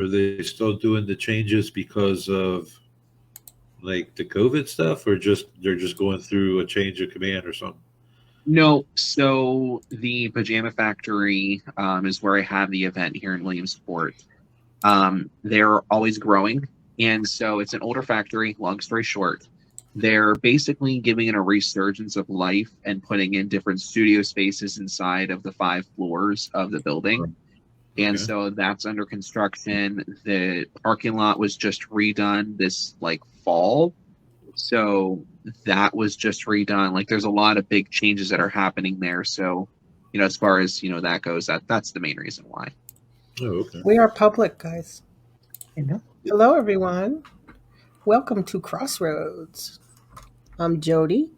Are they still doing the changes because of like the COVID stuff, or just they're just going through a change of command or something? No, so the Pajama Factory is where I have the event here in Williamsport. They're always growing, and so it's an older factory. Long story short, they're basically giving it a resurgence of life and putting in different studio spaces inside of the 5 floors of the building. And Okay. so that's under construction. The parking lot was just redone this like fall. So that was just redone. Like there's a lot of big changes that are happening there. So, as far as, that goes, that's the main reason why. Oh, okay. We are public, guys. You know? Hello, everyone. Welcome to Crossroads. I'm Jody,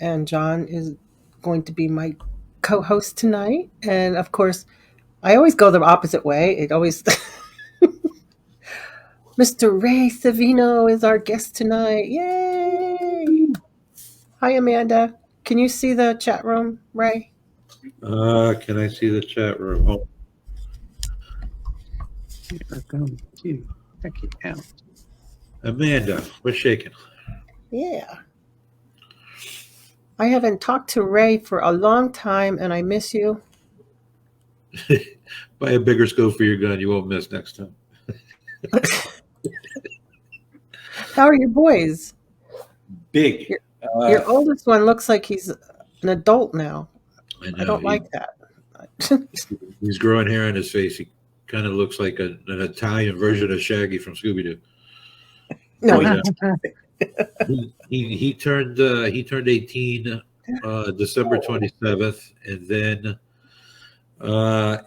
and John is going to be my co-host tonight. And of course, I always go the opposite way. It always Mr. Ray Savino is our guest tonight. Yay! Hi, Amanda. Can you see the chat room, Ray? Can I see the chat room? Oh, We are going to check it out. Amanda, we're shaking. Yeah. I haven't talked to Ray for a long time, and I miss you. Buy a bigger scope for your gun. You won't miss next time. How are your boys? Big. Your oldest one looks like he's an adult now. I I don't like that. He's growing hair on his face. He kind of looks like an Italian version of Shaggy from Scooby Doo. No, He turned 18 December 27th, and then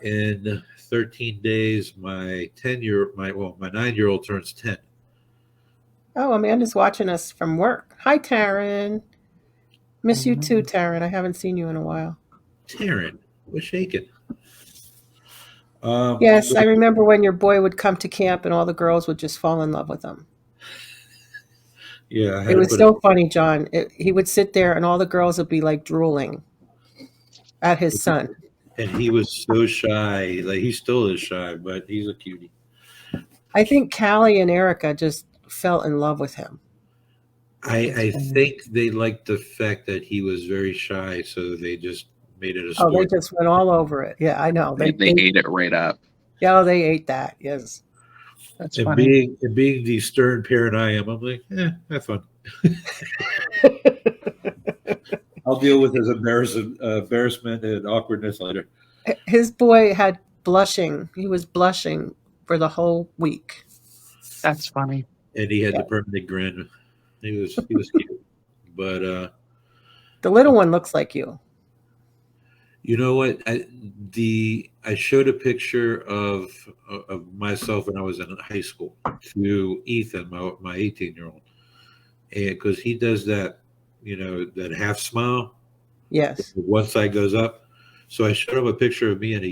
in 13 days my 9-year-old turns 10. Oh, Amanda's watching us from work. Hi, Taryn. Miss you too, Taryn. I haven't seen you in a while. Taryn, we're shaking. Yes, I remember when your boy would come to camp and all the girls would just fall in love with him. Yeah, It was so funny, John. He would sit there and all the girls would be like drooling at his son. And he was so shy. Like he still is shy, but he's a cutie. I think Callie and Erica just fell in love with him. I think they liked the fact that he was very shy, so they just made it a sport. Oh, they just went all over it. Yeah, I know. They ate it right up. Yeah, they ate that. Yes. That's and funny. being the stern parent I am, I'm like, have fun. I'll deal with his embarrassment and awkwardness later. His boy had blushing. He was blushing for the whole week. That's funny. And he had the permanent grin. He was cute. But the little one looks like you. You know what? I showed a picture of myself when I was in high school to Ethan, my 18-year-old, and because he does that, that half smile. Yes. One side goes up. So I showed him a picture of me in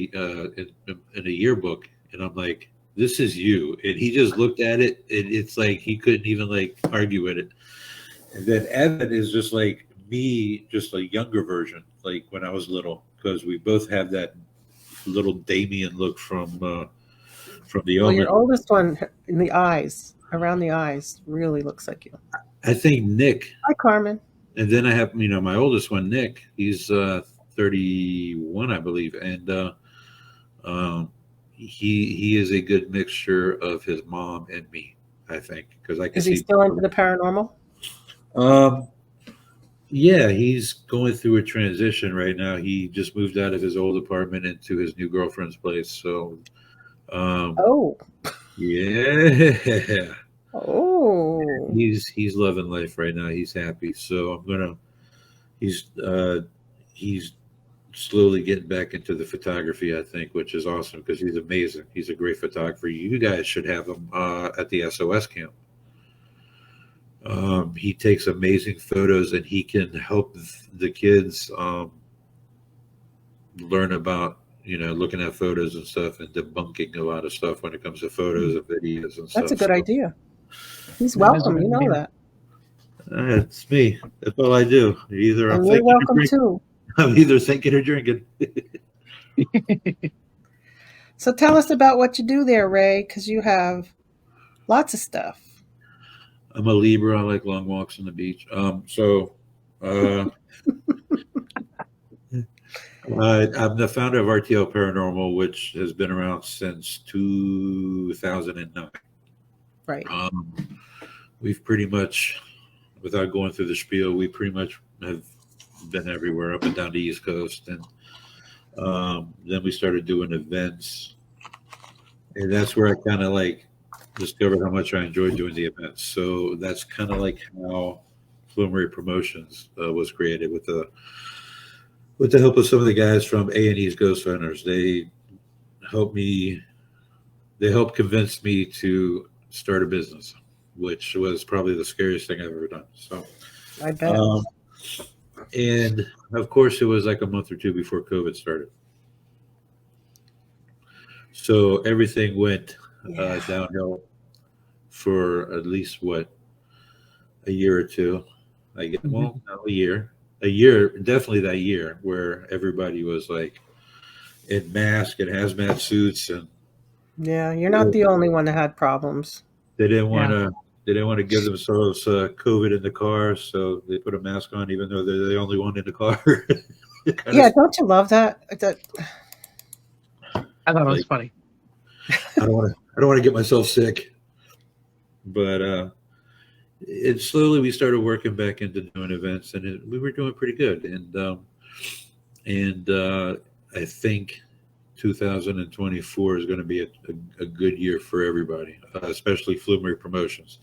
a yearbook, and I'm like, "This is you." And he just looked at it, and it's like he couldn't even like argue with it. And then Evan is just like me, just a younger version, like when I was little. Because we both have that little Damien look from the Well, your oldest one in the eyes, around the eyes, really looks like you. I think Nick. Hi, Carmen. And then I have, my oldest one, Nick. He's 31, I believe, and he is a good mixture of his mom and me. I think because I can. Is he still into the paranormal? Yeah, he's going through a transition right now. He just moved out of his old apartment into his new girlfriend's place. So, oh, yeah. Oh, He's loving life right now. He's happy. So he's slowly getting back into the photography, I think, which is awesome because he's amazing. He's a great photographer. You guys should have him at the SOS camp. He takes amazing photos, and he can help the kids learn about, looking at photos and stuff and debunking a lot of stuff when it comes to photos and videos and stuff. That's a good idea. He's welcome. You know that. It's me. That's all I do. Either and you're welcome too. I'm either thinking or drinking. So tell us about what you do there, Ray, because you have lots of stuff. I'm a Libra. I like long walks on the beach. Uh, I'm the founder of RTL Paranormal, which has been around since 2009. Right. We've pretty much, without going through the spiel, we pretty much have been everywhere up and down the East Coast. And then we started doing events. And that's where I kind of like discovered how much I enjoyed doing the events. So that's kind of like how Flumery Promotions was created with the help of some of the guys from A&E's Ghost Hunters. They helped convince me to start a business, which was probably the scariest thing I've ever done. So I bet. And of course it was like a month or two before COVID started. So everything went downhill for at least a year or two. I get well, no, a year, definitely that year where everybody was like in masks and hazmat suits, and Yeah, you're not the only one that had problems. they didn't want to give themselves COVID in the car, so they put a mask on even though they're the only one in the car. Yeah, don't you love that? I thought it was funny. I don't want to get myself sick, but it slowly we started working back into doing events, and we were doing pretty good. And I think 2024 is going to be a good year for everybody, especially Flumery Promotions.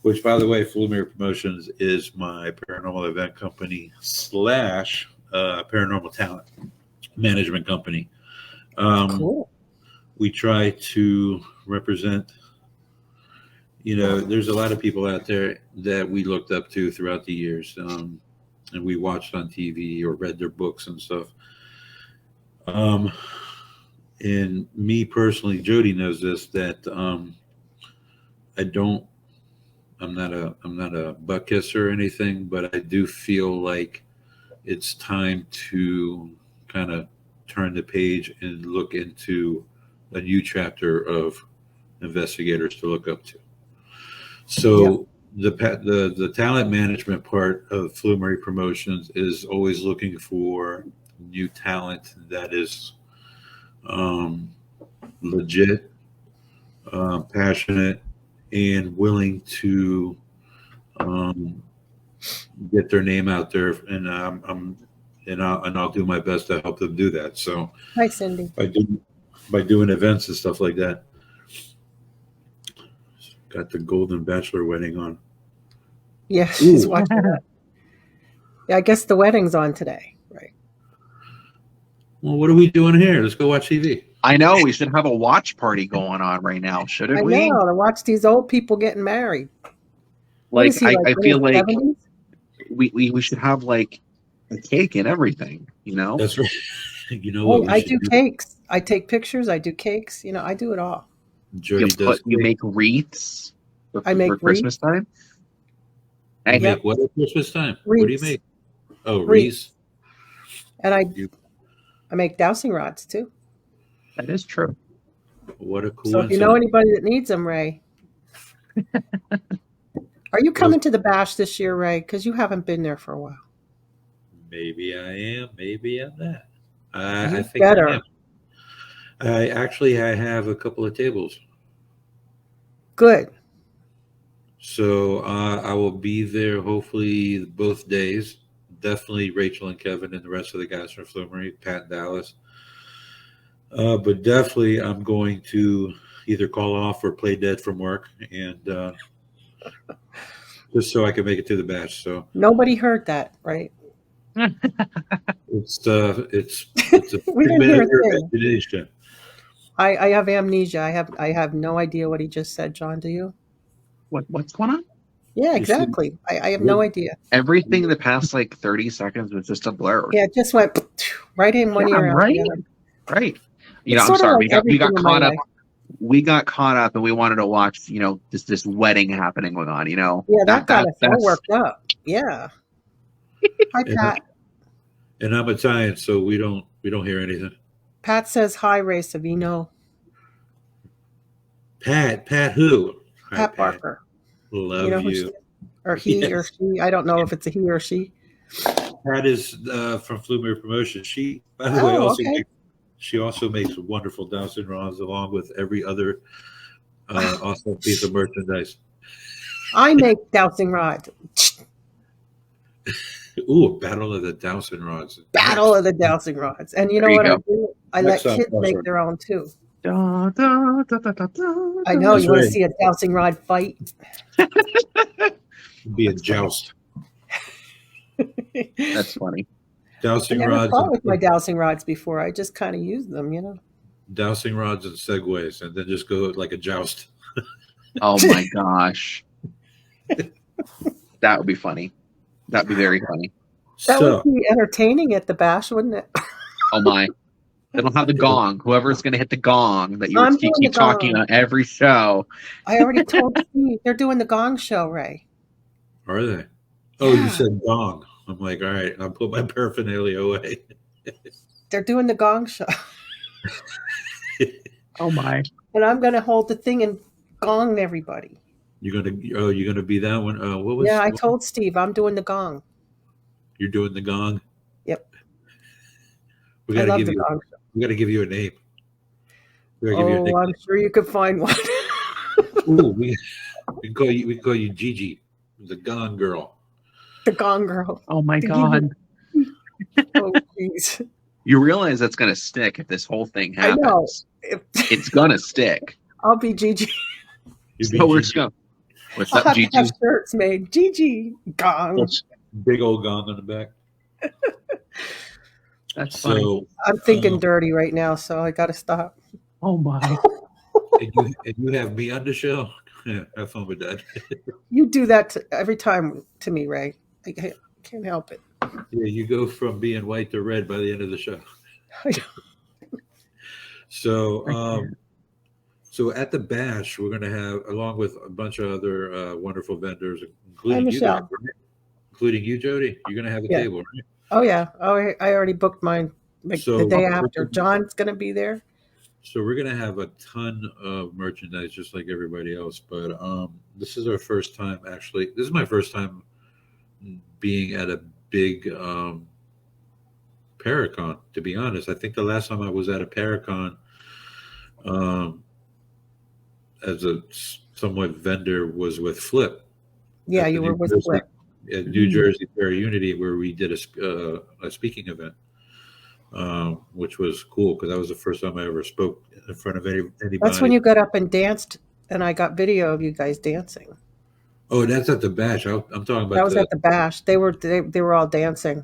Which, by the way, Flumery Promotions is my paranormal event company / paranormal talent management company. Cool. We try to represent, there's a lot of people out there that we looked up to throughout the years, and we watched on TV or read their books and stuff. And me personally, Jody knows this, that I'm not a butt kisser or anything, but I do feel like it's time to kind of turn the page and look into a new chapter of investigators to look up to. So the talent management part of Flumery Promotions is always looking for new talent that is legit, passionate, and willing to get their name out there, and I'll do my best to help them do that. So, Hi, Cindy. By doing events and stuff like that. Got the Golden Bachelor wedding on. Yeah, she's watching that. Yeah, I guess the wedding's on today, right? Well, what are we doing here? Let's go watch TV. I know we should have a watch party going on right now, shouldn't we? I know, to watch these old people getting married. Like, I feel like 70s? we should have like a cake and everything, That's right. You know what? I do cakes. I take pictures. I do cakes. I do it all. Jody does. You make wreaths for Christmas time. You make what at Christmas time? Wreaths. What do you make? Oh, wreaths. And I make dowsing rods too. That is true. What a cool. So if you know anybody that needs them, Ray. Are you coming to the bash this year, Ray? Because you haven't been there for a while. Maybe I am. Maybe I'm not. I think better. I have a couple of tables. Good. So I will be there hopefully both days. Definitely Rachel and Kevin and the rest of the guys from Flumery, Pat and Dallas. But definitely I'm going to either call off or play dead from work, and just so I can make it to the bash. So nobody heard that, right? It's a We didn't hear a thing. imagination. I have amnesia. I have no idea what he just said, John. Do you? What's going on? Yeah, exactly. I have no idea. Everything in the past 30 seconds was just a blur. Yeah, it just went right in one ear. Right. Right. I'm sorry. We got caught up. We got caught up, and we wanted to watch. This wedding happening going on. Yeah, that got us all worked up. Yeah. Hi, Pat. And I'm Italian, so we don't hear anything. Pat says hi, Ray Savino. Pat who? Hi, Pat Barker. Love You know who she you. is? Or he or Yes. she. I don't know if it's a he or she. Pat is from Flumer Promotion. She, by the way, Oh, okay. she also makes wonderful dowsing rods along with every other awesome piece of merchandise. I make dowsing rods. Ooh, Battle of the Dowsing Rods. Battle of the dowsing rods. And you know There you what I go. do? I Next let up, kids make Crossroads. their own too. Da, da, da, da, da, da, I know. That's You want to right. see a dowsing rod fight? Be a That's joust. That's funny. I Dowsing never rods fought with my and dowsing rods before. I just kind of used them, you know. dowsing rods and segways, and then just go like a joust. Oh my gosh. That would be funny. That'd be very funny. That So would be entertaining at the bash, wouldn't it? Oh my. They don't have the gong. Whoever's going to hit the gong that you I'm doing keep the talking gong. on every show. I already told Steve they're doing the gong show, Ray. are they? Oh, you Yeah. said gong. I'm like, all right, I'll put my paraphernalia away. They're doing the gong show. Oh my. And I'm going to hold the thing and gong everybody. You're gonna be that one. What was? Yeah, I told Steve I'm doing the gong. You're doing the gong. Yep. We I gotta love give the you. gong show. We gotta give you a name. We gotta give you a Oh, nickname. I'm sure you could find one. Ooh, we can call you. We can call you Gigi, the Gong Girl. The gong girl. Oh my To give God. Oh, jeez. You realize that's going to stick if this whole thing I know. happens. It's going to stick. I'll be Gigi. You'd be So we're Gigi. just going. What's I'll up, have to Gigi? have shirts made. Gigi gong. Big old gong on the back. That's funny. So I'm thinking dirty right now, so I got to stop. Oh my. and you have me on the show. Yeah, have fun with that. You do that every time to me, Ray. I can't help it. Yeah, you go from being white to red by the end of the show. So, so at the bash, we're going to have, along with a bunch of other wonderful vendors, including Hi, you, guys, Michelle. right? Including you, Jody. You're going to have a Yeah. table, right? Oh, yeah. Oh, I already booked mine like So- the day after. John's going to be there. So we're going to have a ton of merchandise, just like everybody else. But this is our first time, actually. This is my first time being at a big Paracon, to be honest. I think the last time I was at a Paracon as a somewhat vendor was with Flip. Yeah, at you the were New with Jersey- Flip. At New Jersey Fair Unity, where we did a speaking event, which was cool because that was the first time I ever spoke in front of anybody. That's when you got up and danced, and I got video of you guys dancing. Oh, that's at the bash. I'm talking about That was at the bash. They were all dancing.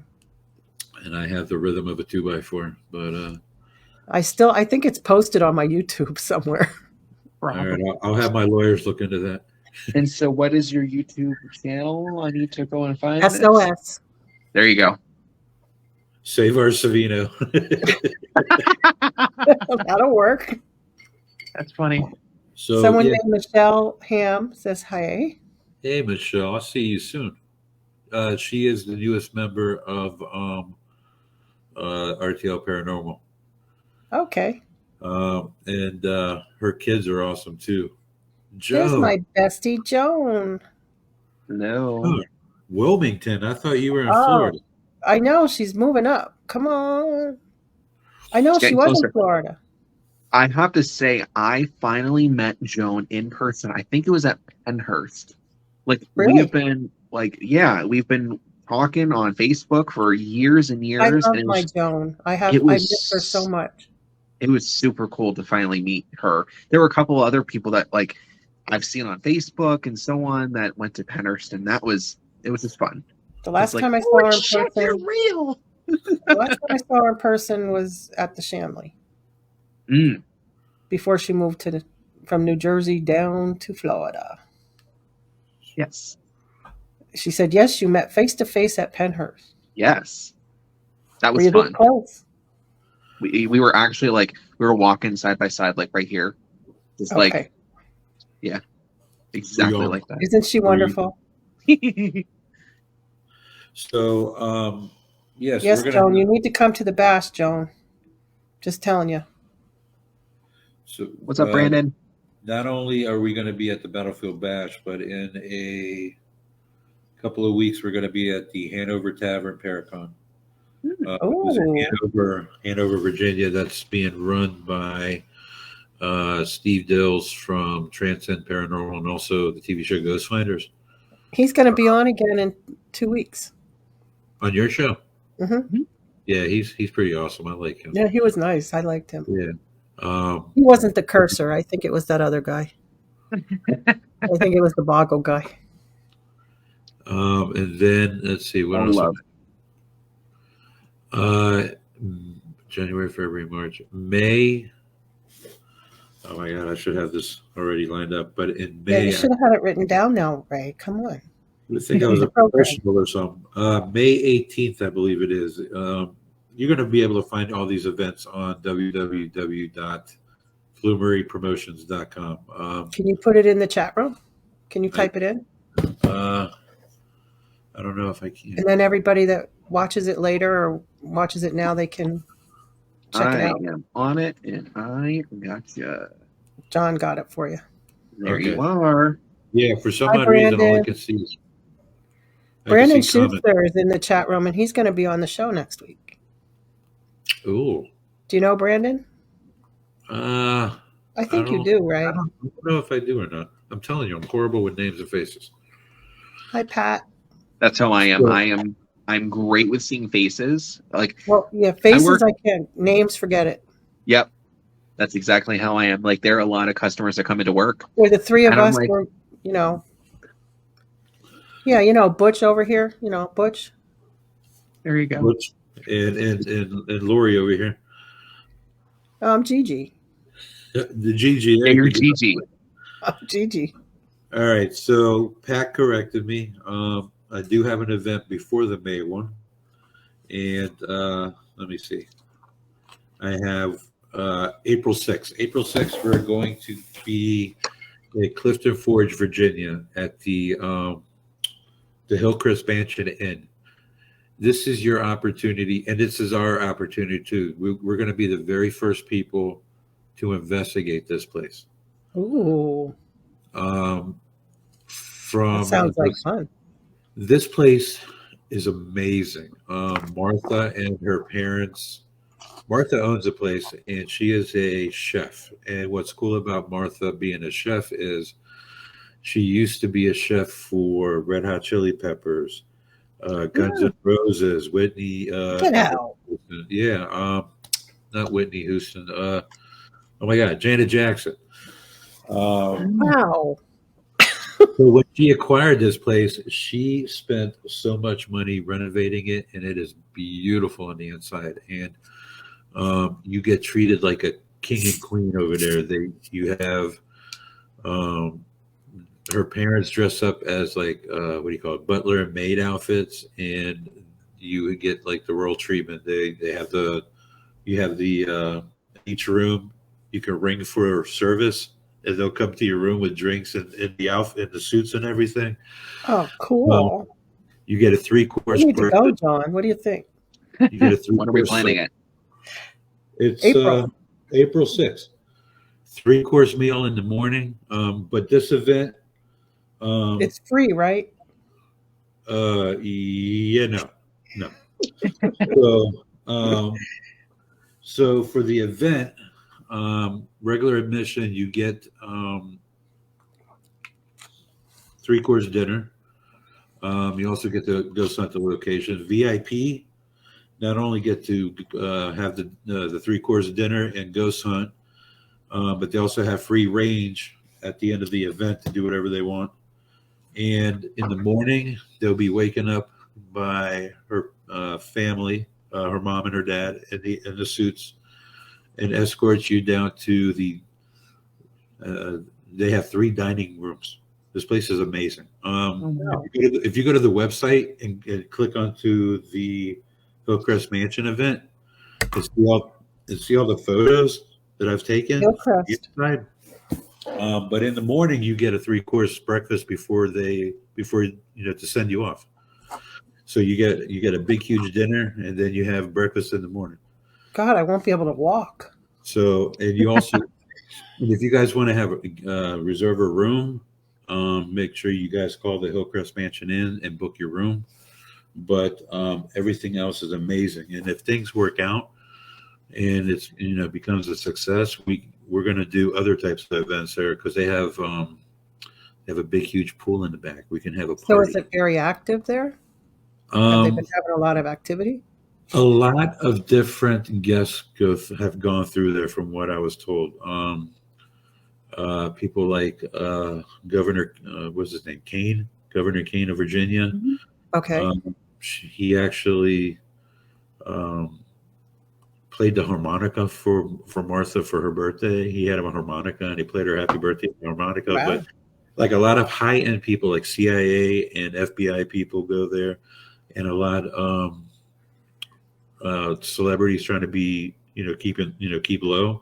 and I have the rhythm of a 2x4. But I think it's posted on my YouTube somewhere. all right, I'll have my lawyers look into that. And so, what is your YouTube channel? I need to go and find this. SOS. There you go. Save our Savino. That'll work. That's funny. So Someone yeah. named Michelle Ham says hi. Hey, Michelle, I'll see you soon. She is the newest member of RTL Paranormal. Okay. And her kids are awesome too. There's Joe, my bestie Joan. No. Oh, Wilmington. I thought you were in Oh. Florida. I know she's moving up. Come on. I know It's she getting was closer. in Florida. I have to say, I finally met Joan in person. I think it was at Penhurst. Like Really? we have been, we've been talking on Facebook for years and years. I love and it my was, Joan. I it was- miss her so much. it was super cool to finally meet her. There were a couple other people that I've seen on Facebook and so on that went to Penhurst, and it was just fun. The last It's like, time I saw her in "Holy shit, you're person, real. the last time I saw her in person was at the Shanley Mm. before she moved from New Jersey down to Florida. Yes. She said, "Yes, you met face to face at Penhurst. Yes. That Were was you fun. this close?" We were actually we were walking side by side, right here. Just Okay. exactly all- like that. Isn't she wonderful? So yes, Yes, we're Joan. gonna. You need to come to the bash, Joan. Just telling you. So, What's up, Brandon? not only are we going to be at the Battlefield Bash, but in a couple of weeks we're going to be at the Hanover Tavern Paracon. It's in Hanover, Virginia. That's being run by Steve Dills from Transcend Paranormal and also the TV show Ghost Finders. He's going to be on again in 2 weeks. On your show? Mm-hmm. Yeah, he's pretty awesome. I like him. Yeah, he was nice. I liked him. Yeah. He wasn't the cursor. I think it was that other guy. I think it was the Boggle guy. And then let's see what else. January, February, March, May. Oh my God, I should have this already lined up. But in May, Yeah, you should have had it written down now, Ray. Come on. I think I was a professional or something. May 18th, I believe it is. You're going to be able to find all these events on www.flumerypromotions.com. Can you put it in the chat room? Can you type it in? I don't know if I can. And then everybody that watches it later or watches it now, they can check it out. I am on it, and I gotcha. John got it for you. There you are. Yeah, for some odd reason, all I can see is Brandon Schuster is in the chat room, and he's going to be on the show next week. Ooh. Do you know Brandon? I think you do, right? I don't know if I do or not. I'm telling you, I'm horrible with names and faces. Hi, Pat. That's how I am. I'm great with seeing faces. Faces I can't. Names, forget it. Yep. That's exactly how I am. Like, there are a lot of customers that come into work. Or the three of us were, Yeah, Butch over here. Butch. There you go. Butch and Lori over here. Gigi. The Gigi. Yeah, you're Gigi. Gigi. All right. So Pat corrected me. I do have an event before the May one. And let me see. I have April 6th. April 6th, we're going to be at Clifton Forge, Virginia, at the Hillcrest Mansion Inn. This is your opportunity, and this is our opportunity too. We're going to be the very first people to investigate this place. Ooh. That sounds like fun. This place is amazing. Martha and her parents. Martha owns the place, and she is a chef. And what's cool about Martha being a chef is she used to be a chef for Red Hot Chili Peppers, Guns N' Roses, Whitney. Get out. Yeah, not Whitney Houston. Oh my God, Janet Jackson. Wow. So when she acquired this place, she spent so much money renovating it, and it is beautiful on the inside. And you get treated like a king and queen over there. You have her parents dress up as butler and maid outfits, and you get like the royal treatment. They have each room you can ring for service, and they'll come to your room with drinks and the outfit and the suits and everything. Oh, cool. You get a 3-course. We need to go, John. What do you think? You get a 3-course. When are we planning it? It's April 6th. 3-course meal in the morning. But this event, it's free, right? Yeah, no. So for the event, regular admission, you get 3-course dinner. You also get to go hunt the location. VIP not only get to have the 3-course dinner and ghost hunt, but they also have free range at the end of the event to do whatever they want. And in the morning, they'll be waken up by her family, her mom and her dad, in the suits, and escort you down to the. They have 3 dining rooms. This place is amazing. If you go to the website and click onto the Hillcrest Mansion event, and see all the photos that I've taken. Inside. But in the morning, you get a 3-course breakfast before to send you off. So you get a big, huge dinner, and then you have breakfast in the morning. God, I won't be able to walk. So, and you also And if you guys want to have reserve a room, make sure you guys call the Hillcrest Mansion Inn and book your room. But everything else is amazing. And if things work out and it's becomes a success, we're going to do other types of events there because they have a big huge pool in the back. We can have a So party. is it very active there? Have they been Um, having a lot of activity? a lot of different guests have gone through there, from what I was told. People like Governor, what's his name, Kane, Governor Kane of Virginia. Mhm. Okay. He actually um, played the harmonica for Martha for her birthday. He had him a harmonica and he played her happy birthday on the harmonica. Wow. But like a lot of high end people, like CIA and FBI people, go there, and a lot celebrities trying to be keep low,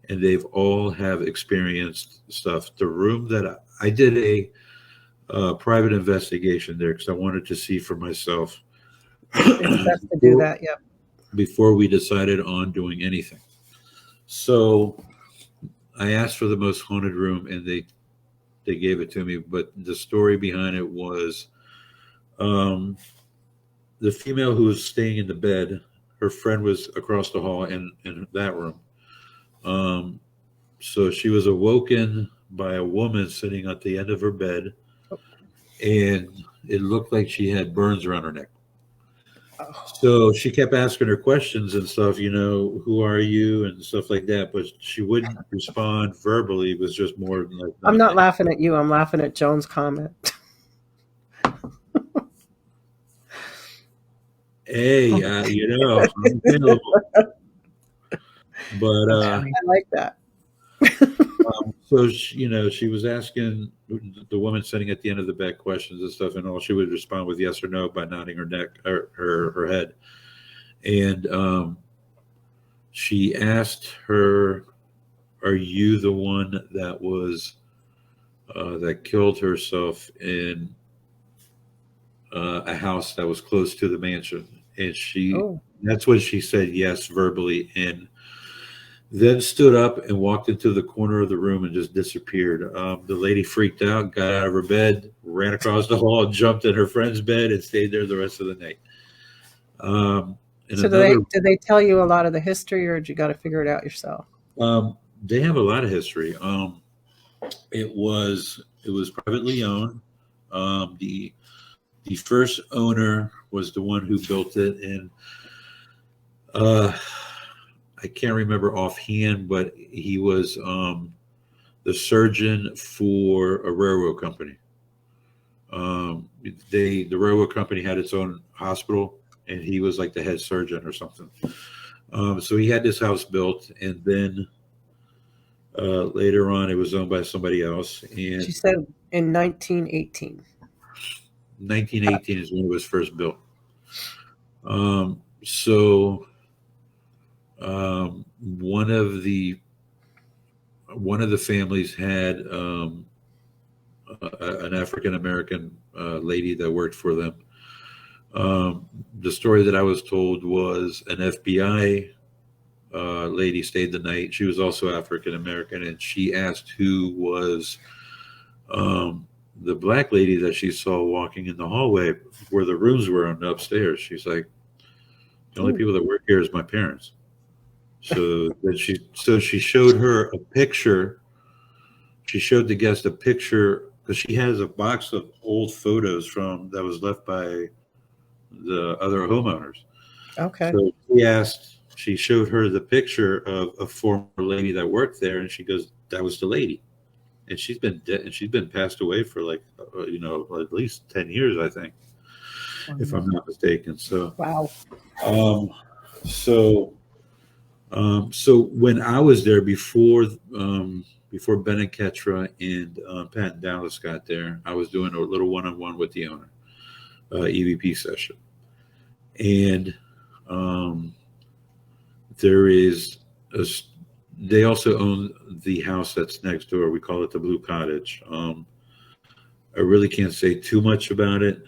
and they've all have experienced stuff. The room that I did a private investigation there because I wanted to see for myself It's best to do that. Yep. before we decided on doing anything. So I asked for the most haunted room, and they gave it to me. But the story behind it was the female who was staying in the bed. Her friend was across the hall in that room. So she was awoken by a woman sitting at the end of her bed, and it looked like she had burns around her neck. Oh, So she kept asking her questions and stuff, who are you and stuff like that, but she wouldn't respond verbally. It was just more like, I'm not laughing at you. I'm laughing at Joan's comment. hey, I'm available. But I like that. so she was asking the woman sitting at the end of the bed questions and stuff, and all she would respond with yes or no by nodding her neck or her head. And she asked her, "Are you the one that was that killed herself in a house that was close to the mansion?" And that's when she said yes verbally, and then stood up and walked into the corner of the room and just disappeared. The lady freaked out, got out of her bed, ran across the hall, jumped in her friend's bed, and stayed there the rest of the night. So did they tell you a lot of the history, or did you got to figure it out yourself? They have a lot of history. It was privately owned. The first owner was the one who built it, and I can't remember offhand, but he was the surgeon for a railroad company. The railroad company had its own hospital, and he was like the head surgeon or something. So he had this house built, and then later on, it was owned by somebody else. And she said in 1918. 1918 is when it was first built. So one of the families had an African American lady that worked for them. The story that I was told was an FBI lady stayed the night. She was also African American, and she asked who was the black lady that she saw walking in the hallway where the rooms were on the upstairs. She's like, the only people that work here is my parents. So that she showed her a picture. She showed the guest a picture because she has a box of old photos that was left by the other homeowners. Okay. So she showed her the picture of a former lady that worked there, and she goes, "That was the lady." And she's been dead, and she's been passed away for like at least 10 years, I think, if I'm not mistaken. So wow. So when I was there before Ben and Ketra and Pat and Dallas got there, I was doing a little one-on-one with the owner, EVP session, and they also own the house that's next door. We call it the Blue Cottage. I really can't say too much about it.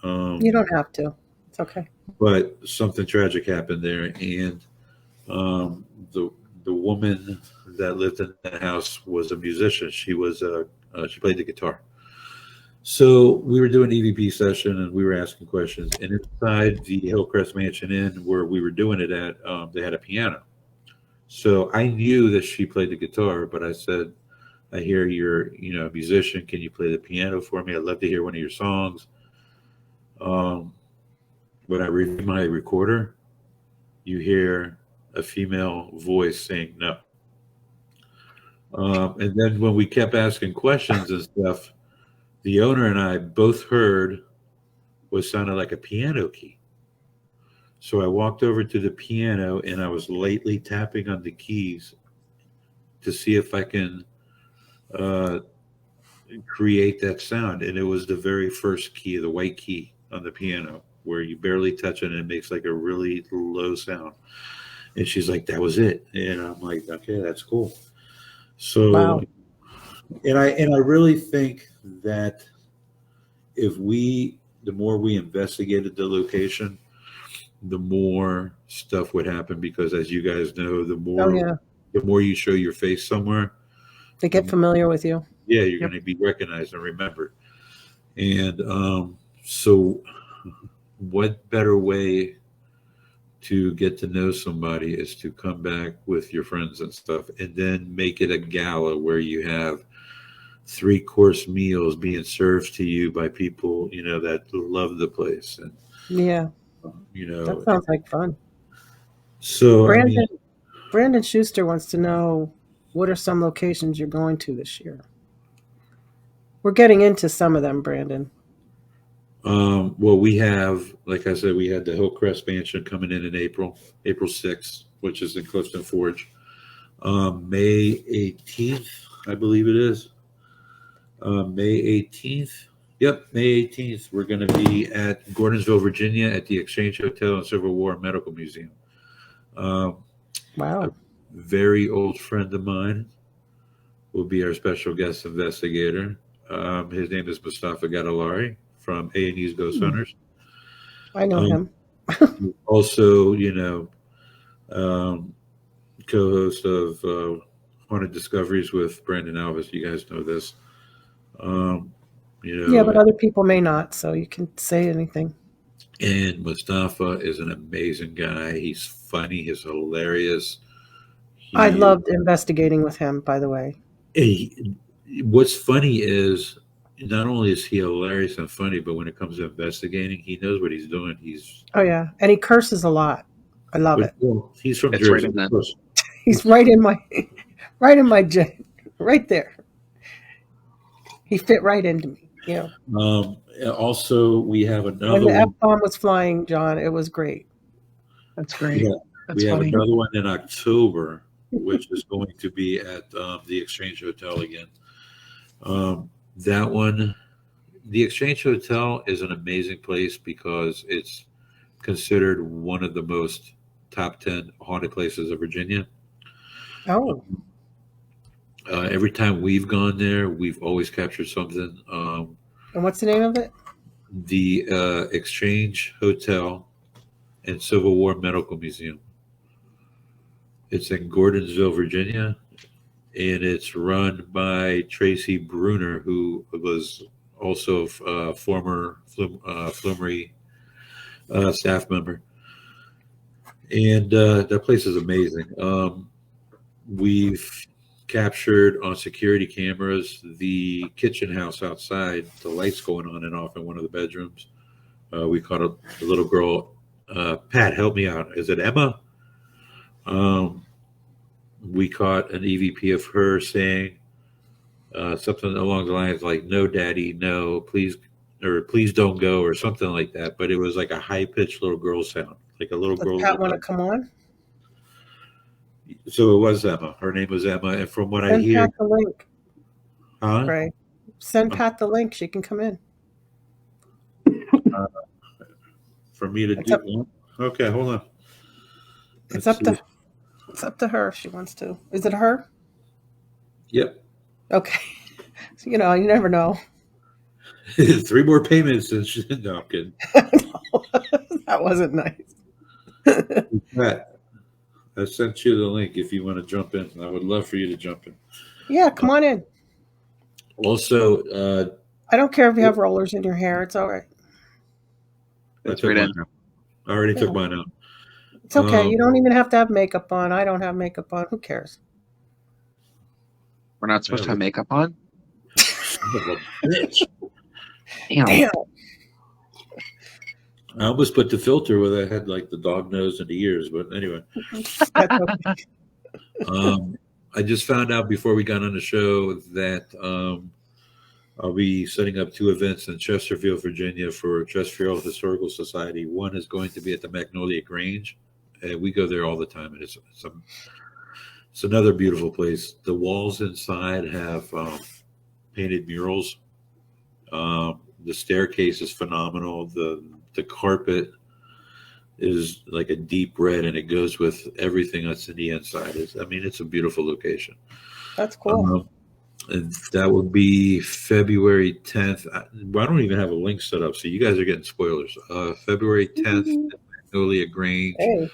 You don't have to. It's okay. But something tragic happened there, and the woman that lived in the house was a musician. She played the guitar. So we were doing EVP session and we were asking questions. And inside the Hillcrest Mansion Inn, where we were doing it at, they had a piano. So I knew that she played the guitar, but I said, I hear you're, a musician. Can you play the piano for me? I'd love to hear one of your songs. When I read my recorder, you hear a female voice saying no. And then when we kept asking questions and stuff, the owner and I both heard what sounded like a piano key. So I walked over to the piano and I was lightly tapping on the keys to see if I can create that sound. And it was the very first key, the white key on the piano, where you barely touch it and it makes like a really low sound. And she's like, that was it. And I'm like, okay, that's cool. So, Wow. and I really think that the more we investigated the location, the more stuff would happen, because as you guys know, the more you show your face somewhere, They get familiar with you. yeah, you're going to be recognized and remembered. And so what better way to get to know somebody is to come back with your friends and stuff, and then make it a gala where you have 3-course meals being served to you by people, that love the place. And, Yeah, that sounds like fun. so Brandon Schuster wants to know, what are some locations you're going to this year? We're getting into some of them, Brandon. Well, we have, like I said, we had the Hillcrest Mansion coming in April 6th, which is in Clifton Forge. May 18th, I believe it is. May 18th. Yep, May 18th. We're going to be at Gordonsville, Virginia, at the Exchange Hotel and Civil War Medical Museum. Wow. A very old friend of mine will be our special guest investigator. His name is Mustafa Gadalari from A&E's Ghost Hunters. I know him. Also, co-host of Haunted Discoveries with Brandon Alvis. You guys know this. Yeah, but other people may not, so you can say anything. And Mustafa is an amazing guy. He's funny. He's hilarious. I loved investigating with him, by the way. What's funny is, not only is he hilarious and funny, but when it comes to investigating, he knows what he's doing. Oh yeah, and he curses a lot. I love it. Well, he's from It's Jersey. right in He's right in my right there. He fit right into me. Also, we have another When the one. F-bomb was flying, John, it was great. That's great. Yeah, That's we have funny. another one in October, which is going to be at the Exchange Hotel again. That one, the Exchange Hotel, is an amazing place because it's considered one of the most top 10 haunted places of Virginia. Oh, Every time we've gone there, we've always captured something. and what's the name of it? The Exchange Hotel and Civil War Medical Museum. It's in Gordonsville, Virginia, and it's run by Tracy Bruner, who was also a former Flumery staff member. And that place is amazing. We've captured on security cameras the kitchen house outside, the lights going on and off in one of the bedrooms. We caught a little girl. Pat, help me out. Is it Emma? We caught an EVP of her saying something along the lines like, "No, Daddy, no, please," or "Please don't go," or something like that. But it was like a high-pitched little girl sound, like a little girl. Does Pat want to come on? So it was Emma. Her name was Emma, and from what I Send hear, Pat the link. huh? Right. Send Pat the link. She can come in. For me to It's do. up- Okay, hold on. It's Let's up to her if she wants to. Is it her? Yep. Okay. So, you never know. 3 more payments, and no, I'm kidding. That wasn't nice. Pat, I sent you the link if you want to jump in. I would love for you to jump in. Yeah, come on in. Also, I don't care if you have rollers in your hair. It's all right. I It's took right mine in. out. I already took Yeah. mine out. It's okay. You don't even have to have makeup on. I don't have makeup on. Who cares? We're not supposed to have makeup on? Son of a bitch. Damn. I almost put the filter where I had like the dog nose and the ears, but anyway. That's okay. I just found out before we got on the show that I'll be setting up 2 events in Chesterfield, Virginia for Chesterfield Historical Society. One is going to be at the Magnolia Grange, and we go there all the time, and it's another beautiful place. The walls inside have painted murals. The staircase is phenomenal. The carpet is like a deep red, and it goes with everything that's in the inside. It's a beautiful location. That's cool. And that would be February 10th. I don't even have a link set up, so you guys are getting spoilers. February 10th at Magnolia Grange. Hey,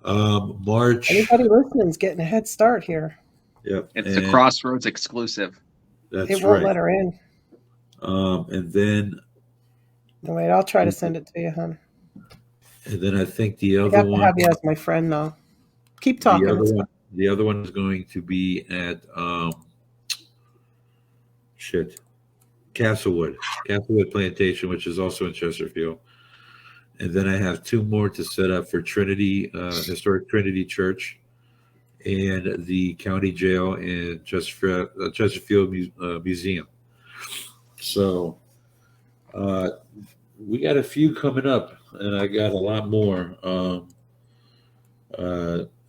March. anybody listening is getting a head start here. Yep. It's the Crossroads exclusive. That's It won't right. let her in. And then Wait, I'll try to send it to you, hon. And then I think the I other got to one, have you as my friend, though. Keep talking. the other one is going to be at Castlewood Plantation, which is also in Chesterfield. And then I have 2 more to set up for Trinity, Historic Trinity Church, and the county jail and Chesterfield Museum. So we got a few coming up, and I got a lot more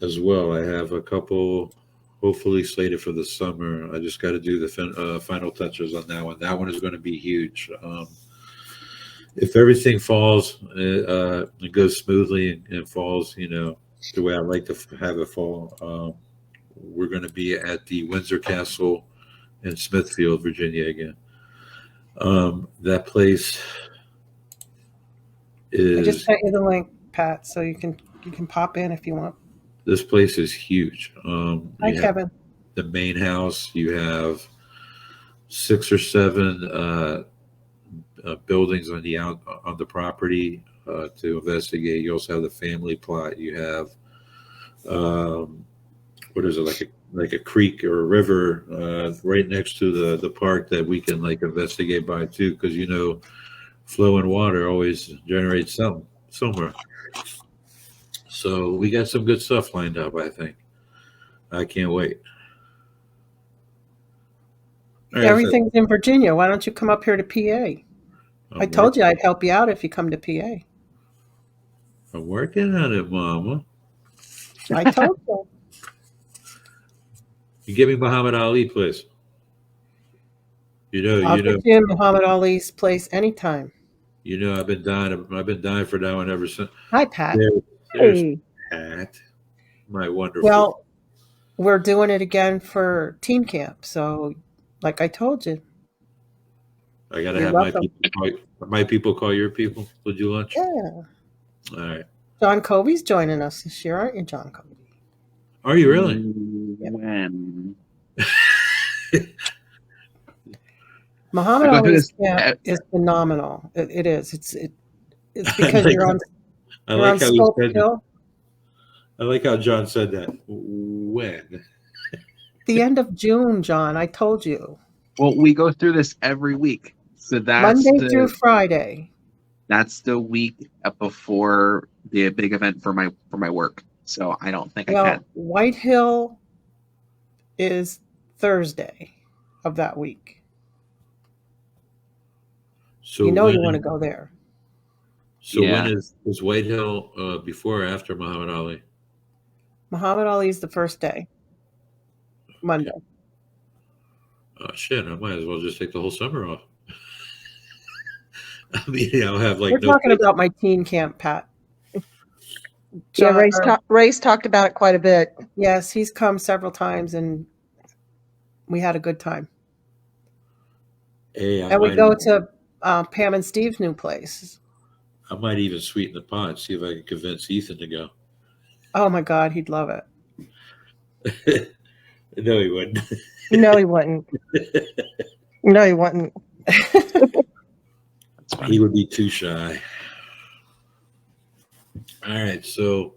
as well. I have a couple hopefully slated for the summer. I just got to do the final touches on that one. That one is going to be huge. If everything falls, it goes smoothly and falls, the way I like to have it fall. We're going to be at the Windsor Castle in Smithfield, Virginia again. That place is. I just sent you the link, Pat, so you can pop in if you want. This place is huge. Hi, Kevin. The main house. You have 6 or 7 buildings on the property to investigate. You also have the family plot. You have what is it, like a creek or a river right next to the park that we can investigate by too, because flowing water always generates something somewhere. So we got some good stuff lined up, I think. I can't wait. Everything's in Virginia. Why don't you come up here to PA? I told you I'd help you out if you come to PA. I'm working on it, Mama. I told you. You give me Muhammad Ali, please. I'll get you in Muhammad Ali's place anytime. I've been dying for that one ever since. Hi, Pat. There's Pat, my wonderful. Well, we're doing it again for teen camp, so like I told you. I gotta have my people call your people. Would you lunch? Yeah. All right. John Covey's joining us this year, aren't you, John Covey? Are you really? When? Muhammad Ali's camp is phenomenal. It is. It's because you're on. I like how you said that. I like how John said that. When? The end of June, John. I told you. Well, we go through this every week, so that's Monday through Friday. That's the week before the big event for my work. So I don't think I can. White Hill is Thursday of that week. So you want to go there. So when is White Hill before or after Muhammad Ali? Muhammad Ali is the first day. Monday. Oh shit! I might as well just take the whole summer off. I'll have We're talking about my teen camp, Pat. John, Ray's talked about it quite a bit. Yes, he's come several times, and we had a good time. Hey, and we go to Pam and Steve's new place. I might even sweeten the pot, see if I can convince Ethan to go. Oh my God, he'd love it. No, he wouldn't. No, he wouldn't. No, he wouldn't. He would be too shy. All right, so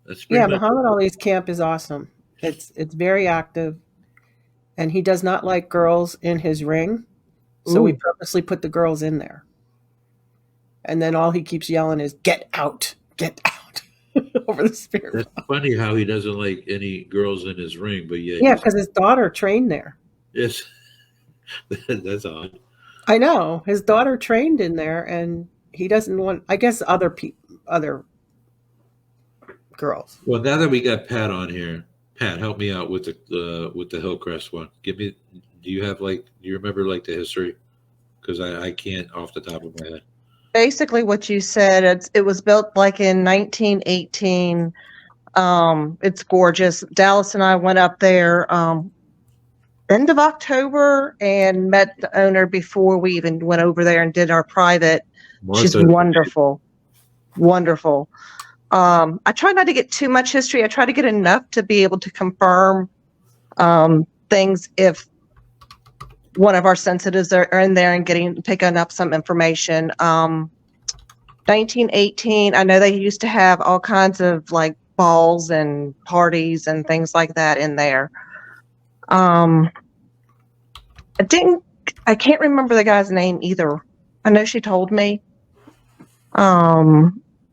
that's pretty much Muhammad Ali's camp is awesome. It's very active, and he does not like girls in his ring, so we purposely put the girls in there. And then all he keeps yelling is "Get out! Get out!" over the spear. That's funny how he doesn't like any girls in his ring, but Yeah, because his daughter trained there. Yes, that's odd. I know his daughter trained in there, and he doesn't want. I guess other girls. Well, now that we got Pat on here, Pat, help me out with the Hillcrest one. Do you remember like the history? Because I can't off the top of my head. Basically, what you said, it was built like in 1918. It's gorgeous. Dallas and I went up there end of October and met the owner before we even went over there and did our private. Martha. She's wonderful. Wonderful. I try not to get too much history. I try to get enough to be able to confirm things if one of our sensitives are in there and picking up some information. 1918, I know they used to have all kinds of like balls and parties and things like that in there. I can't remember the guy's name either. I know she told me.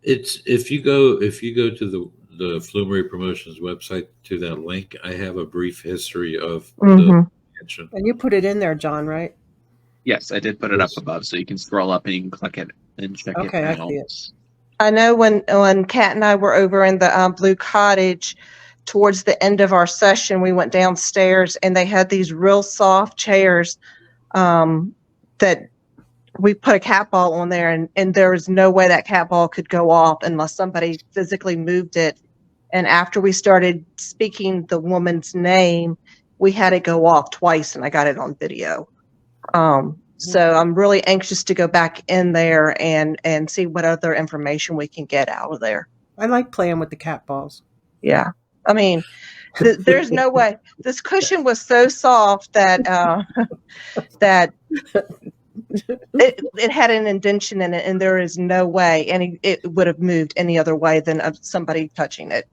It's if you go to the Flumery Promotions website to that link, I have a brief history of the mansion. And you put it in there, John, right? Yes, I did put it up above, so you can scroll up and you can click it and check it out. Okay, I see it. I know when Kat and I were over in the Blue Cottage, towards the end of our session, we went downstairs and they had these real soft chairs that we put a cat ball on there, and there was no way that cat ball could go off unless somebody physically moved it. And after we started speaking the woman's name, we had it go off twice, and I got it on video. So I'm really anxious to go back in there and see what other information we can get out of there. I like playing with the cat balls. Yeah. I mean, there's no way. This cushion was so soft that that it had an indentation in it, and there is no way it would have moved any other way than somebody touching it.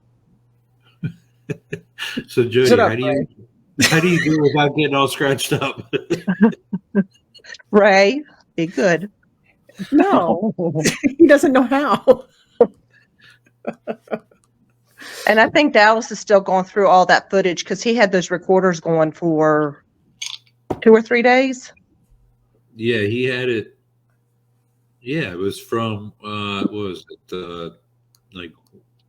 So Jody, how do you do without getting all scratched up? Ray, be good. No, he doesn't know how. And I think Dallas is still going through all that footage because he had those recorders going for 2 or 3 days. Yeah, he had it. Yeah, it was from what was it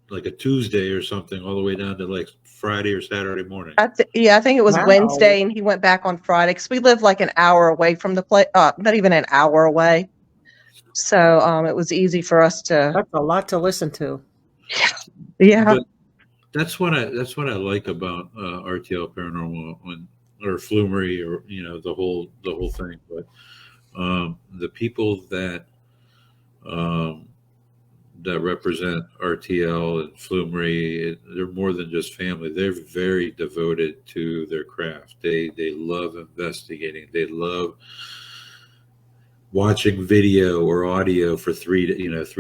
like a Tuesday or something, all the way down to like Friday or Saturday morning. I think it was Wow. Wednesday, and he went back on Friday because we live like an hour away from the place. Not even an hour away. So it was easy for us to. That's a lot to listen to. Yeah. But that's what I like about RTL Paranormal or Flumery, or the whole thing. But the people that represent RTL and Flumery, they're more than just family. They're very devoted to their craft. They love investigating. They love watching video or audio for 3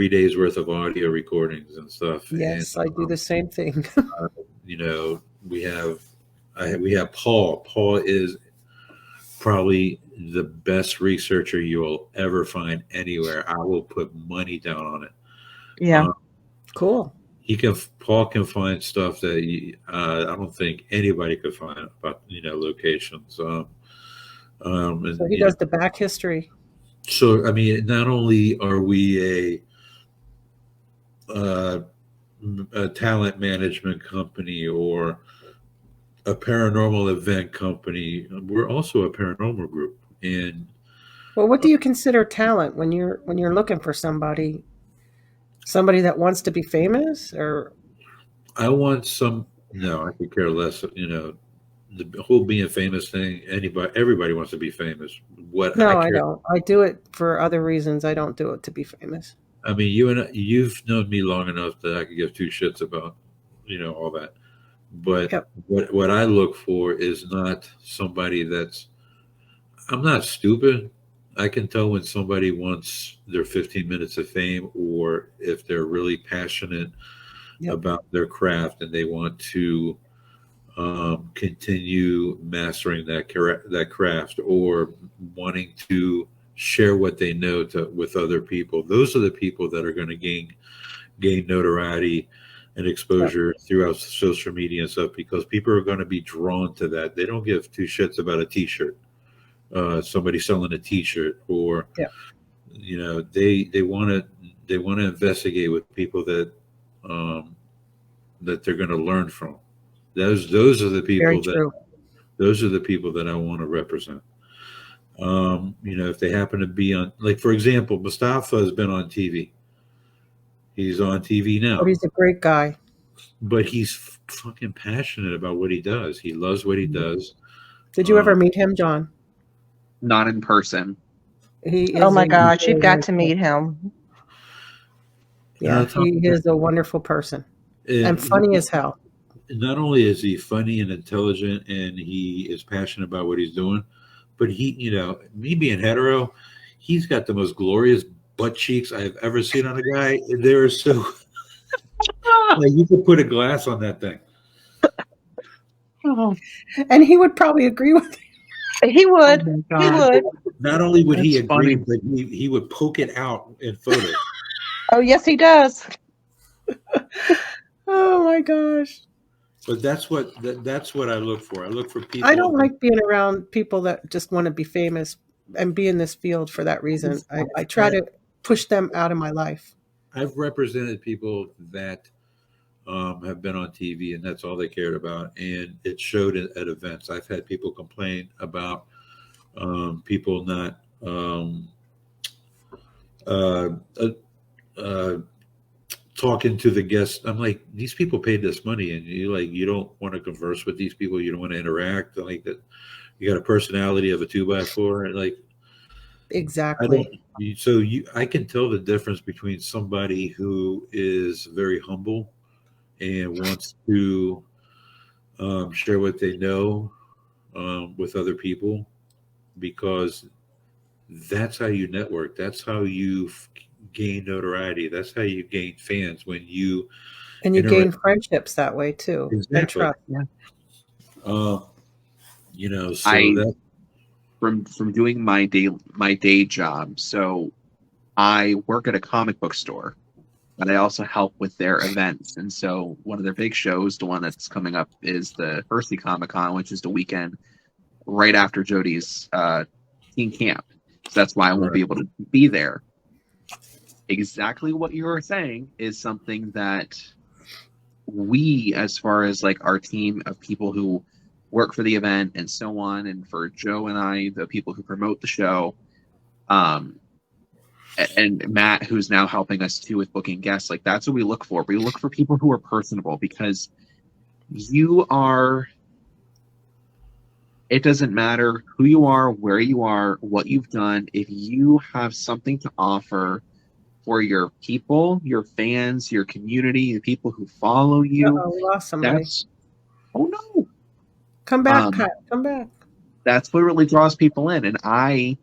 days worth of audio recordings and stuff. Yes, and, I do the same thing. we have Paul. Paul is probably the best researcher you will ever find anywhere. I will put money down on it. Yeah. Cool. Paul can find stuff that I don't think anybody could find about locations. So he does the back history. So I mean, not only are we a talent management company or a paranormal event company, we're also a paranormal group. And Well, what do you consider talent when you're looking for somebody that wants to be famous? Or I want no, I could care less. The whole being famous thing, everybody wants to be famous. No, I don't. I do it for other reasons. I don't do it to be famous. I mean, you've known me long enough that I could give two shits about, all that. But Yep. what I look for is not somebody that's. I'm not stupid. I can tell when somebody wants their 15 minutes of fame, or if they're really passionate Yep. about their craft and they want to continue mastering that craft, or wanting to share what they know with other people. Those are the people that are going to gain notoriety and exposure throughout social media and stuff, because people are going to be drawn to that. They don't give two shits about a T-shirt. Somebody selling a T-shirt, or they want to investigate with people that they're going to learn from. Those are the Very people true. those are the people that I want to represent. If they happen to be on, like, for example, Mustafa has been on TV. He's on TV now, But he's a great guy. but he's fucking passionate about what he does. He loves what he does. Did you ever meet him, John? Not in person. He is Oh my a gosh, very you've got nice to meet him. Yeah, he is a wonderful person and funny as hell. Not only is he funny and intelligent, and he is passionate about what he's doing, but me being hetero, he's got the most glorious butt cheeks I've ever seen on a guy. They're so like you could put a glass on that thing. Oh, And he would probably agree with you. He would. oh my He God. would. Not only would he That's agree, funny. but he would poke it out in photos. Oh, yes, he does. Oh my gosh. But that's what I look for. I look for people. I don't like being around people that just want to be famous and be in this field for that reason. I try to push them out of my life. I've represented people that have been on TV, and that's all they cared about, and it showed at events. I've had people complain about people not talking to the guests. I'm like, these people paid this money, and you don't want to converse with these people. You don't want to interact. Like that, you got a personality of a 2x4. Like, Exactly. I can tell the difference between somebody who is very humble and wants to share what they know with other people, because that's how you network. That's how you gain notoriety. That's how you gain fans, when you And you interact. gain friendships that way too. And Exactly. trust. So I- that From doing my day job. So I work at a comic book store, but I also help with their events. And so one of their big shows, the one that's coming up, is the Hershey Comic Con, which is the weekend right after Jody's teen camp. So that's why I won't be able to be there. Exactly what you were saying is something that we, as far as like our team of people who work for the event and so on, and for Joe and I, the people who promote the show, and Matt, who's now helping us too with booking guests, like that's what we look for. We look for people who are personable, because it doesn't matter who you are, where you are, what you've done. If you have something to offer for your people, your fans, your community, the people who follow you, Uh-oh, we lost somebody. that's, oh no, Come back, Pat. Come back. that's what really draws people in. And I,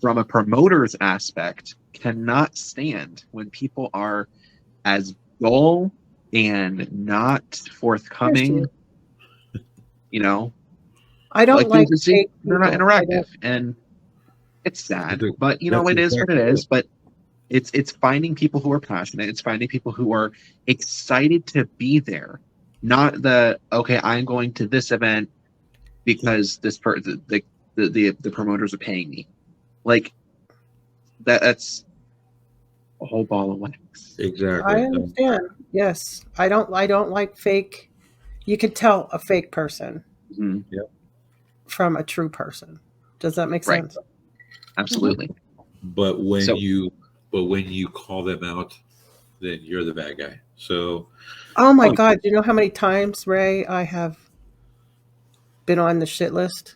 from a promoter's aspect, cannot stand when people are as dull and not forthcoming. I don't like they're fake they're not people. I don't- interactive, and it's sad. That's But it is what it exactly is. But it's finding people who are passionate. It's finding people who are excited to be there. Not I'm going to this event because the promoters are paying me. Like that's a whole ball of wax. exactly. I understand. Yes. I don't like fake. You can tell a fake person Mhm. from a true person. Does that make Right. sense? Absolutely. But when So- you call them out, then you're the bad guy. So Oh my God. Do you know how many times, Ray, I have been on the shit list?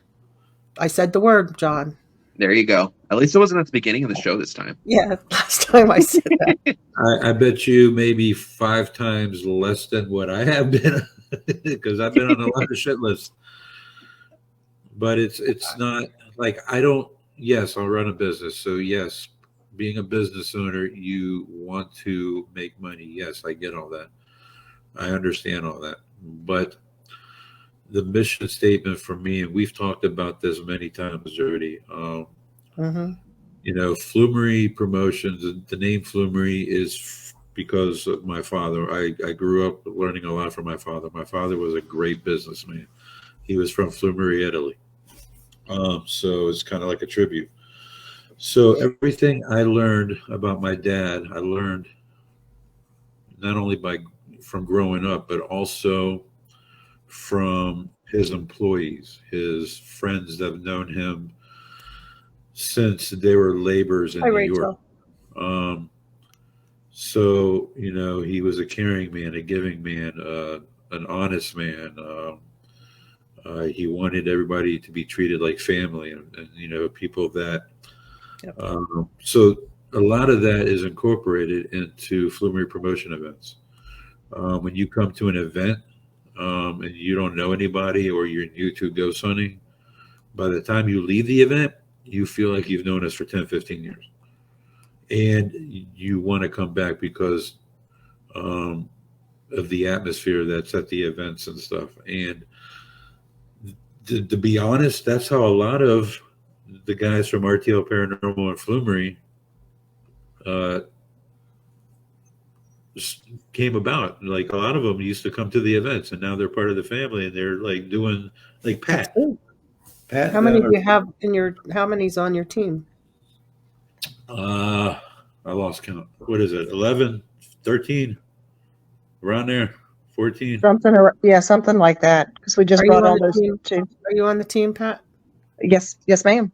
I said the word, John. There you go. At least it wasn't at the beginning of the show this time. Yeah, last time I said that. I bet you maybe 5 times less than what I have been, because I've been on a lot of shit lists. But it's not like I don't. Yes, I'll run a business. So yes, being a business owner, you want to make money. Yes, I get all that. I understand all that. But the mission statement for me, and we've talked about this many times, Jody. Mm-hmm. Flumery Promotions. The name Flumery is because of my father. I grew up learning a lot from my father. My father was a great businessman. He was from Flumery, Italy. So it's kind of like a tribute. So everything I learned about my dad, I learned not only from growing up, but also from his employees, his friends that have known him since they were laborers in Hi, New Rachel. York. So he was a caring man, a giving man, an honest man. He wanted everybody to be treated like family, and people that. Yep. So a lot of that is incorporated into Flumery promotion events. When you come to an event and you don't know anybody, or you're new to ghost hunting, by the time you leave the event, you feel like you've known us for 10, 15 years. And you want to come back because of the atmosphere that's at the events and stuff. And to be honest, that's how a lot of the guys from RTL Paranormal and Flumery came about. Like, a lot of them used to come to the events, and now they're part of the family, and they're like doing like Pat. Pat, How many do you have how many's on your team? I lost count. What is it? 11, 13, around there, 14. Something like that. Because we just Are brought you on all the those team? two. Are you on the team, Pat? Yes, ma'am.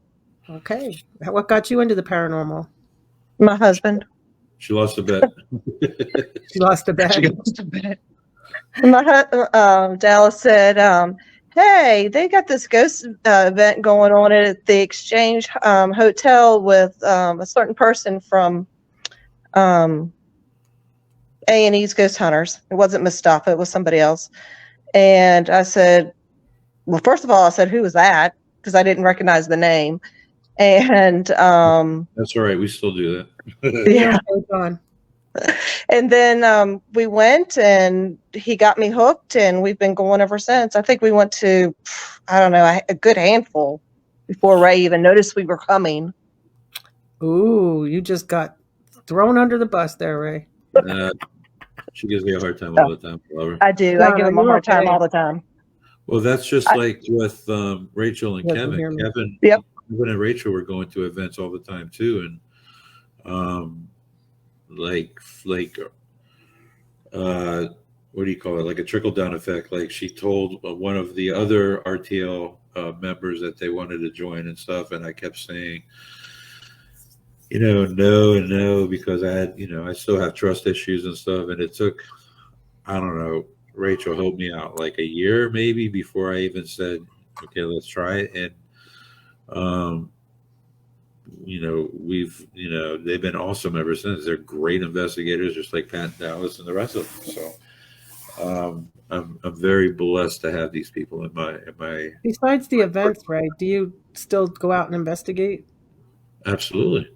Okay. What got you into the paranormal? My husband. She lost a bet. She lost a bet. She lost a bet. Dallas said, hey, they got this ghost event going on at the Exchange Hotel with a certain person from A&E's Ghost Hunters. It wasn't Mustafa, it was somebody else. And I said, well, first of all, I said, who was that? Because I didn't recognize the name. And That's all right. We still do that. yeah. On. And then we went, and he got me hooked, and we've been going ever since. I think we went to, I don't know, a good handful before Ray even noticed we were coming. Ooh, you just got thrown under the bus there, Ray. She gives me a hard time all the time. Love her. I do. No, I give him a hard time all the time. Well, that's just like with Rachel and Doesn't hear Kevin. me. Kevin and Rachel were going to events all the time too, and like what do you call it? Like a trickle down effect. Like, she told one of the other RTL members that they wanted to join and stuff, and I kept saying, no and no, because I had, I still have trust issues and stuff, and it took, I don't know, Rachel helped me out like a year maybe before I even said, okay, let's try it. And they've been awesome ever since. They're great investigators, just like Pat and Dallas and the rest of them. So I'm very blessed to have these people in my. Besides the events, Ray, do you still go out and investigate? Absolutely.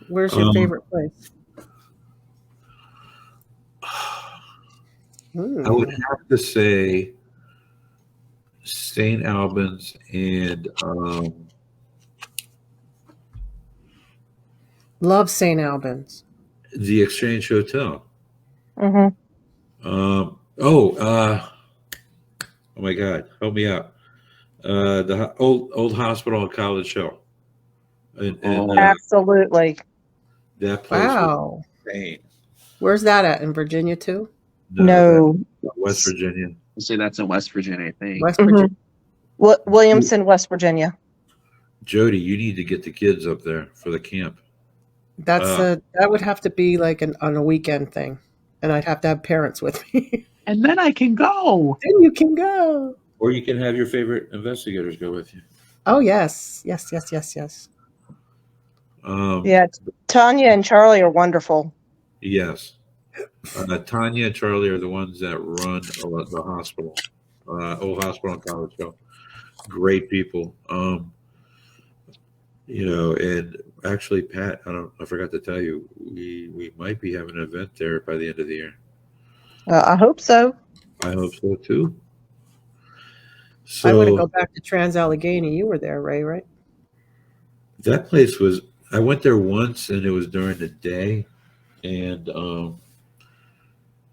Where's your favorite place? I would have to say St. Albans and Love St. Albans. the Exchange Hotel. Mm-hmm. Oh my God, help me out. The old hospital on College Hill. And Absolutely. that place was insane. Where's that at? In Virginia too? No. West Virginia. I'll say that's in West Virginia, I think. West Virginia. Williamson, West Virginia. Jody, you need to get the kids up there for the camp. That would have to be like on a weekend thing, and I'd have to have parents with me. And then I can go. Then you can go. Or you can have your favorite investigators go with you. Oh yes, yes, yes, yes, yes. Yeah, Tanya and Charlie are wonderful. Yes. Tanya and Charlie are the ones that run the hospital, old hospital and college show. Great people. And actually, Pat, I forgot to tell you, we might be having an event there by the end of the year. I hope so. I hope so too. I want to go So back to Trans Allegheny. You were there, Ray, right? that place was. I went there once, and it was during the day, and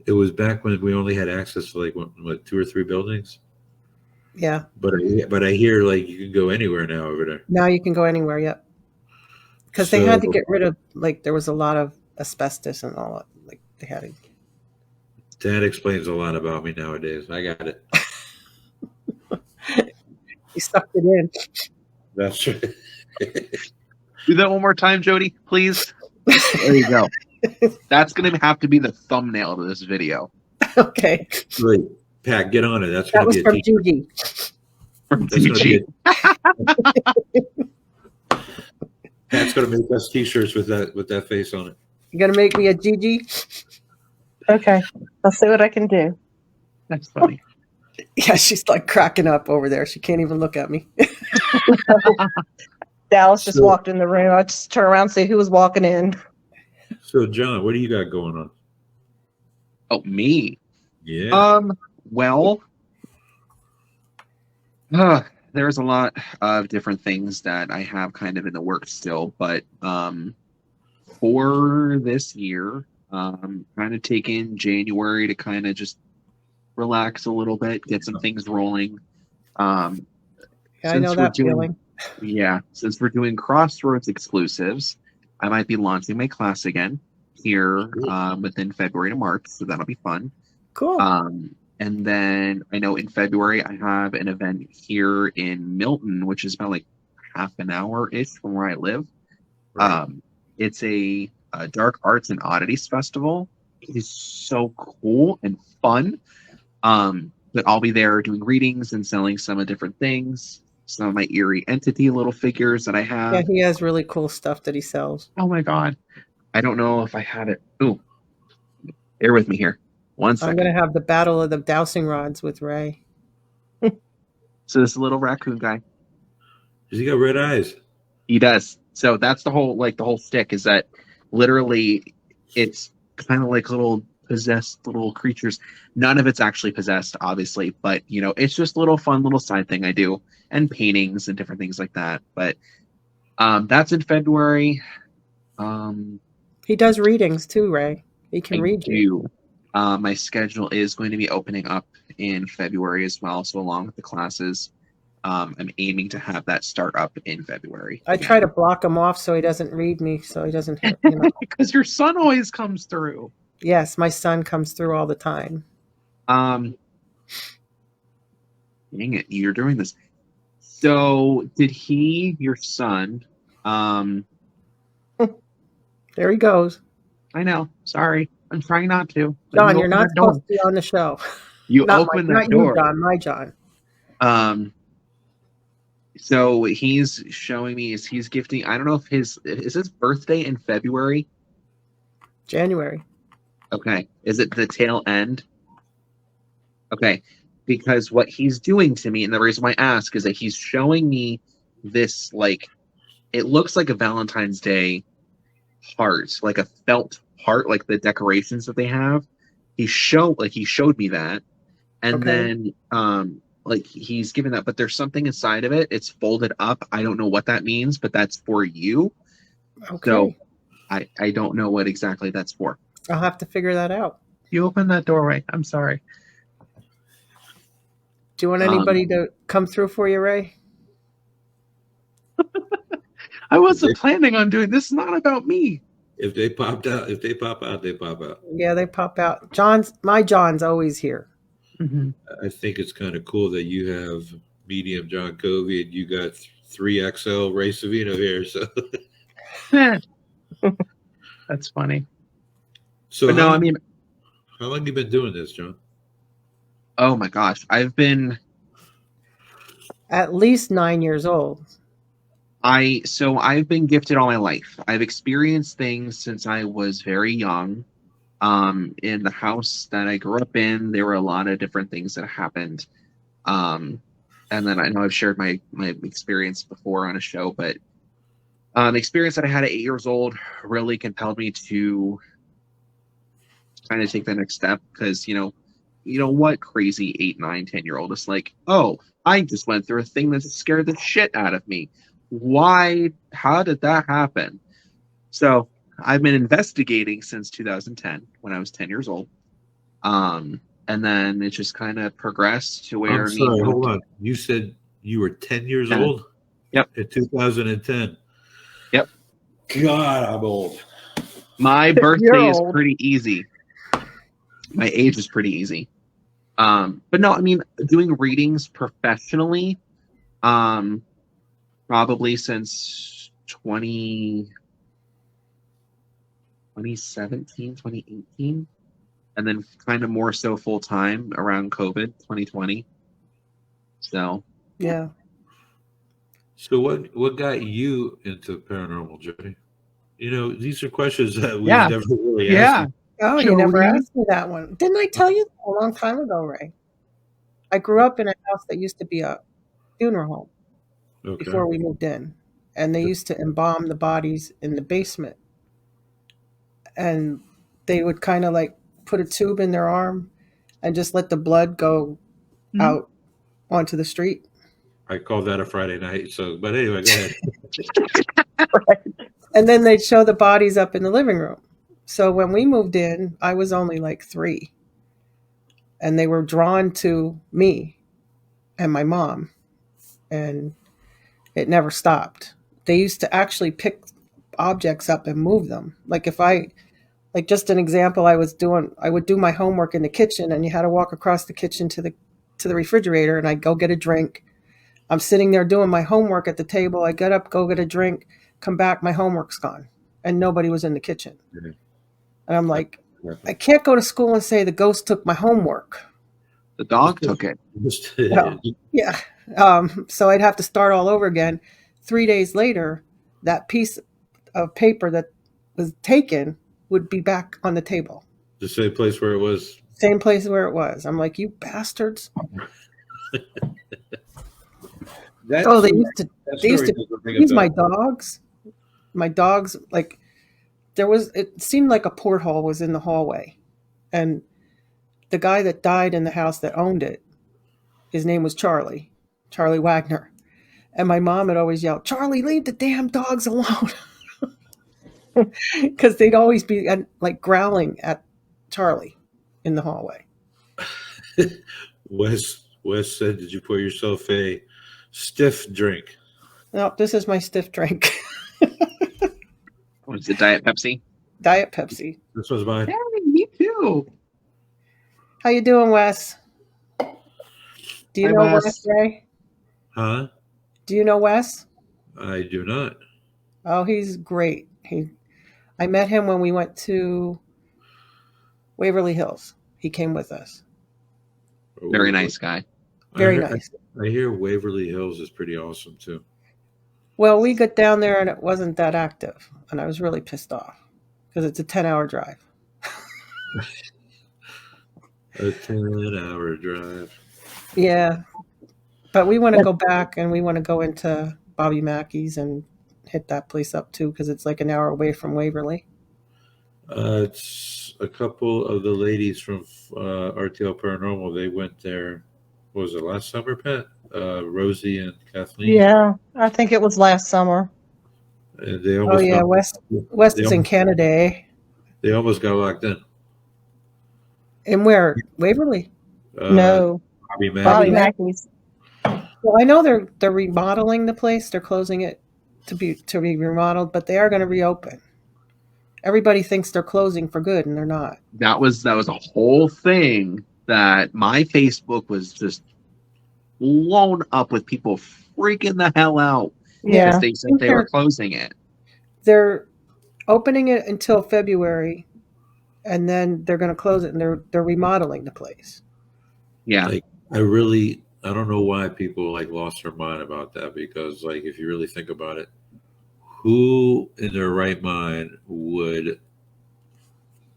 it was back when we only had access to like what 2 or 3 buildings. Yeah. But I hear like you can go anywhere now over there. Now you can go anywhere. Yep. Because they had to get rid of, like, there was a lot of asbestos and all that. Like, they had to. That explains a lot about me nowadays. I got it. You sucked it in. That's right. Do that one more time, Jody, please. There you go. That's going to have to be the thumbnail to this video. Okay. Great. Pat, get on it. That was from Judy. Pat's going to make us T-shirts with that face on it. You gonna make me a Gigi? Okay, I'll see what I can do. That's funny. Yeah, she's like cracking up over there. She can't even look at me. Dallas just walked in the room. I just turn around and see who was walking in. So, John, what do you got going on? Oh, me? Yeah. Well, there's a lot of different things that I have kind of in the works still, but for this year, kind of taking January to kind of just relax a little bit, get some things rolling. Yeah, I know that feeling. Yeah, since we're doing Crossroads exclusives, I might be launching my class again here within February to March, so that'll be fun. Cool. And then I know in February I have an event here in Milton, which is about like half an hour-ish from where I live. Right. It's a Dark Arts and Oddities Festival. It is so cool and fun. But I'll be there doing readings and selling some of different things. Some of my eerie entity little figures that I have. Yeah, he has really cool stuff that he sells. Oh my god. I don't know if I had it. Ooh. Bear with me here. 1 second. I'm going to have the battle of the dowsing rods with Ray. So this little raccoon guy. Does he got red eyes? He does. So that's the whole stick is that literally it's kind of like little possessed little creatures. None of it's actually possessed, obviously, but it's just a little fun little side thing I do, and paintings and different things like that. But that's in February. He does readings too, Ray. He can read you. My schedule is going to be opening up in February as well. So along with the classes, I'm aiming to have that start up in February. I try to block him off so he doesn't read me, so he doesn't hit, Because your son always comes through. Yes, my son comes through all the time. Dang it, you're doing this. So did your son, there he goes. I know, sorry. I'm trying not to. John, you're not supposed to be on the show. You open the door. You, John, my John. So he's showing me he's gifting. I don't know if is his birthday in February? January. Okay. Is it the tail end? Okay. Because what he's doing to me, and the reason why I ask is that he's showing me this, like, it looks like a Valentine's Day heart, like a felt heart, like the decorations that they have. He showed me that. And then like he's given that, but there's something inside of it. It's folded up. I don't know what that means, but that's for you. Okay. So I don't know what exactly that's for. I'll have to figure that out. You open that doorway. I'm sorry. Do you want anybody to come through for you, Ray? I wasn't planning on doing this. It's not about me. If they pop out, they pop out. Yeah, they pop out. My John's always here. Mm-hmm. I think it's kind of cool that you have medium John Covey and you got 3XL Ray Savino here. So that's funny. So but how long have you been doing this, John? Oh my gosh, I've been At least 9 years old. I've been gifted all my life. I've experienced things since I was very young. In the house that I grew up in, there were a lot of different things that happened. And then I know I've shared my experience before on a show, but the experience that I had at 8 years old really compelled me to kind of take the next step because you know what crazy 8, 9, 10-year-old is like, oh, I just went through a thing that scared the shit out of me. Why? How did that happen? So I've been investigating since 2010 when I was 10 years old. And then it just kind of progressed to where I'm sorry, hold on. You said you were 10 years 10. old? Yep. In 2010. Yep. God, I'm old. My You're birthday is old. pretty easy. My age is pretty easy. But no, I mean, doing readings professionally, probably since 2017, 2018, and then kind of more so full time around COVID 2020. So Yeah. So what got you into paranormal, Jody? You know, these are questions that we've Yeah. never really yeah, asked. Oh, you never Jody. asked me that one. Didn't I tell you a long time ago, Ray? I grew up in a house that used to be a funeral home Okay. before we moved in. And they used to embalm the bodies in the basement. And they would kind of like put a tube in their arm and just let the blood go out onto the street. I call that a Friday night. So, but anyway, go ahead. And then they'd show the bodies up in the living room. So when we moved in, I was only like 3. And they were drawn to me and my mom. And it never stopped. They used to actually pick objects up and move them. Like just an example, I would do my homework in the kitchen, and you had to walk across the kitchen to the refrigerator, and I'd go get a drink. I'm sitting there doing my homework at the table. I get up, go get a drink, come back, my homework's gone, and nobody was in the kitchen. Mhm. And I'm like, I can't go to school and say the ghost took my homework. The dog took it. Well, yeah. So I'd have to start all over again. 3 days later, that piece of paper that was taken would be back on the table. The same place where it was. Same place where it was. I'm like, you bastards. That's Oh, they used to use my bell. dogs. My dogs, like, it seemed like a porthole was in the hallway. And the guy that died in the house that owned it, his name was Charlie Wagner. And my mom had always yelled, Charlie, leave the damn dogs alone. Because they'd always be like growling at Charlie in the hallway. Wes said, did you pour yourself a stiff drink? No, this is my stiff drink. Was it Diet Pepsi? Diet Pepsi. This was mine. Yeah, me too. How you doing, Wes? Do you Hi, know Wes. Wes, Ray? Huh? Do you know Wes? I do not. Oh, he's great. I met him when we went to Waverly Hills. He came with us. Very nice guy. Very nice. I hear Waverly Hills is pretty awesome too. Well, we got down there and it wasn't that active. And I was really pissed off because it's a 10-hour drive. A 10-hour drive. Yeah. But we want to go back and we want to go into Bobby Mackey's and hit that place up too because it's like an hour away from Waverly. It's a couple of the ladies from RTL Paranormal. They went there. What was it, last summer, Pat? Rosie and Kathleen. Yeah, I think it was last summer. And they almost West is in Canada, eh? They almost got locked in. And where? Waverly? No, Bobby Mackey. Bobby Mackey's. Well, I know they're remodeling the place. They're closing it to be remodeled, but they are going to reopen. Everybody thinks they're closing for good, and they're not. That was a whole thing that my Facebook was just blown up with people freaking the hell out. Yeah. Because they said they were closing it. They're opening it until February, and then they're going to close it, and they're remodeling the place. Yeah. Like, I really I don't know why people like lost their mind about that, because like if you really think about it, who in their right mind would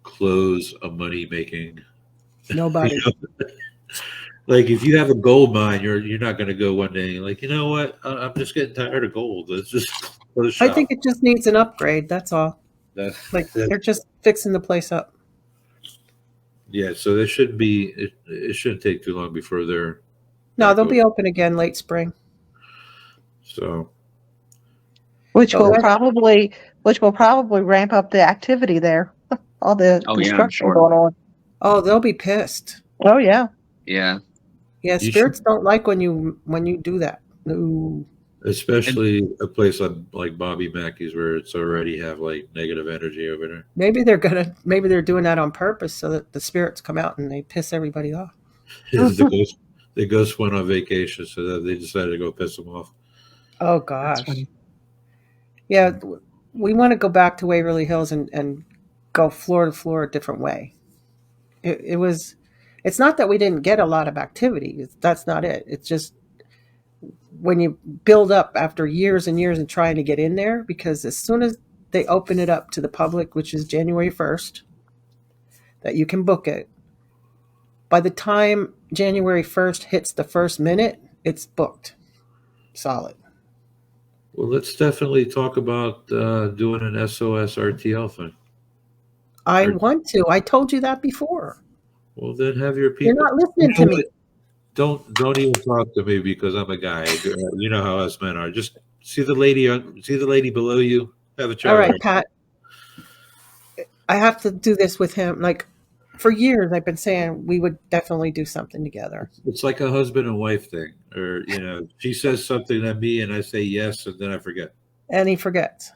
close a money making Nobody. like if you have a gold mine, you're not going to go one day and like, you know what, I'm just getting tired of gold, let's just close I shop. think it just needs an upgrade. That's all. Like they're just fixing the place up. Yeah, so there should be it shouldn't take too long before they're No, back they'll be open. open again late spring. So which So will that's- probably ramp up the activity there. All the Oh, yeah, I'm construction sure. going on. Oh, they'll be pissed. Oh yeah. Yeah. Yeah, You spirits don't like when you do that. No. especially a place like Bobby Mackey's where it's already have like negative energy over there. Maybe they're doing that on purpose so that the spirits come out and they piss everybody off. The ghost went on vacation, so that they decided to go piss them off. Oh That's gosh. funny. Yeah, we want to go back to Waverly Hills and go floor to floor a different way. It's not that we didn't get a lot of activity. That's not it. It's just when you build up after years and years and trying to get in there, because as soon as they open it up to the public, which is January 1st, that you can book it, by the time January 1st hits the first minute, it's booked. Solid. Well, let's definitely talk about doing an SOS RTL thing. I want to. I told you that before. Well, then have your people. You're not listening to me. Don't even talk to me because I'm a guy. You know how us men are. Just see the lady below you. Have a chat. All with right, her. Pat. I have to do this with him. Like for years, I've been saying we would definitely do something together. It's like a husband and wife thing, or she says something to me and I say yes, and then I forget. And he forgets.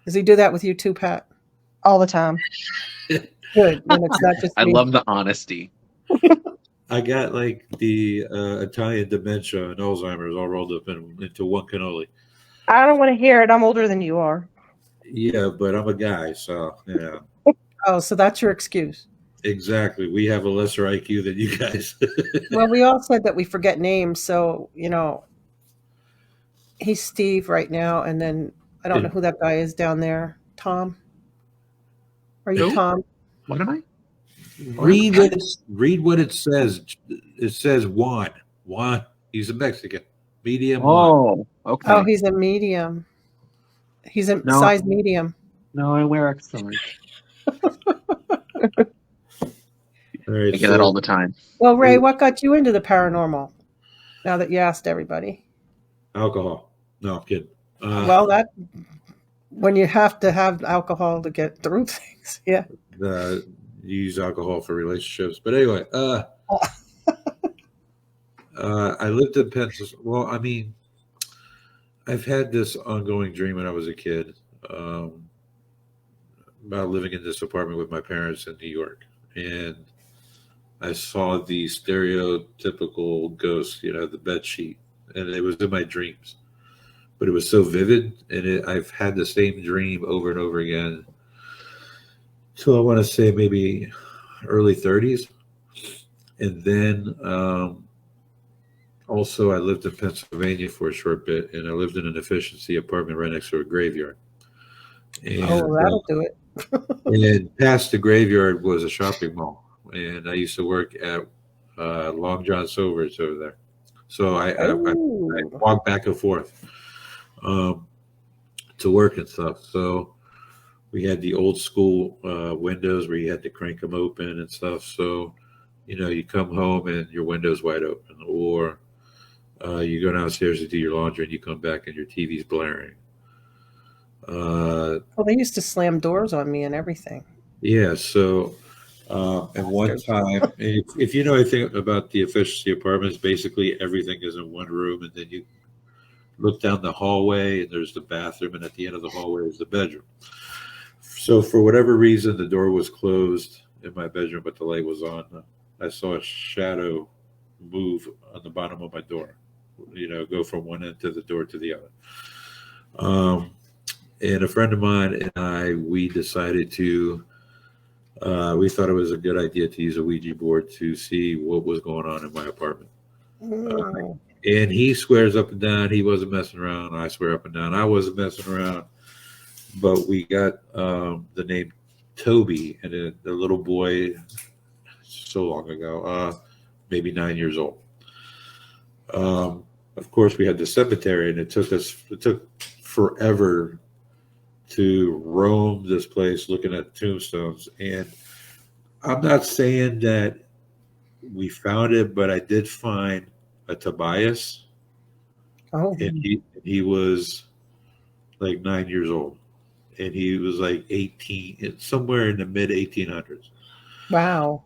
Does he do that with you too, Pat? All the time. Good. When it's not just I me. love the honesty. I got like the Italian dementia and Alzheimer's all rolled up into one cannoli. I don't want to hear it. I'm older than you are. Yeah, but I'm a guy, so yeah. Oh, so that's your excuse. Exactly. We have a lesser IQ than you guys. Well, we all said that we forget names, so he's Steve right now, and then I don't know who that guy is down there. Tom? Are you Who? Tom? What am I? Read what it says. It says Juan. Juan. He's a Mexican. Medium. Juan. Oh, okay. Oh, he's a medium. He's a No. size medium. No, I wear extra large. All right, I get that all the time. Well, Ray, what got you into the paranormal? Now that you asked everybody. alcohol. No, I'm kidding. Well, that when you have to have alcohol to get through things, yeah. You use alcohol for relationships, but anyway, I lived in Pennsylvania. Well, I mean, I've had this ongoing dream when I was a kid about living in this apartment with my parents in New York, and I saw the stereotypical ghost, the bed sheet, and it was in my dreams, but it was so vivid, and I've had the same dream over and over again. So I want to say maybe early 30s. And then also I lived in Pennsylvania for a short bit, and I lived in an efficiency apartment right next to a graveyard. And, That'll do it. and past the graveyard was a shopping mall. And I used to work at Long John Silver's over there. So I walked back and forth to work and stuff. So we had the old school windows where you had to crank them open and stuff. So, you come home and your window's wide open, or you go downstairs to do your laundry and you come back and your TV's blaring. Well, they used to slam doors on me and everything. Yeah. So, and one time, if you know anything about the efficiency apartments, basically everything is in one room, and then you look down the hallway and there's the bathroom, and at the end of the hallway is the bedroom. So for whatever reason, the door was closed in my bedroom, but the light was on. I saw a shadow move on the bottom of my door, go from one end of the door to the other. And a friend of mine and we decided to, we thought it was a good idea to use a Ouija board to see what was going on in my apartment. Mm. And he swears up and down he wasn't messing around. I swear up and down I wasn't messing around. But we got the name Toby, and the little boy so long ago, maybe 9 years old. Of course, we had the cemetery, and it took forever to roam this place looking at tombstones. And I'm not saying that we found it, but I did find a Tobias, Oh, and he was like 9 years old, and he was like 18, somewhere in the mid 1800s. wow.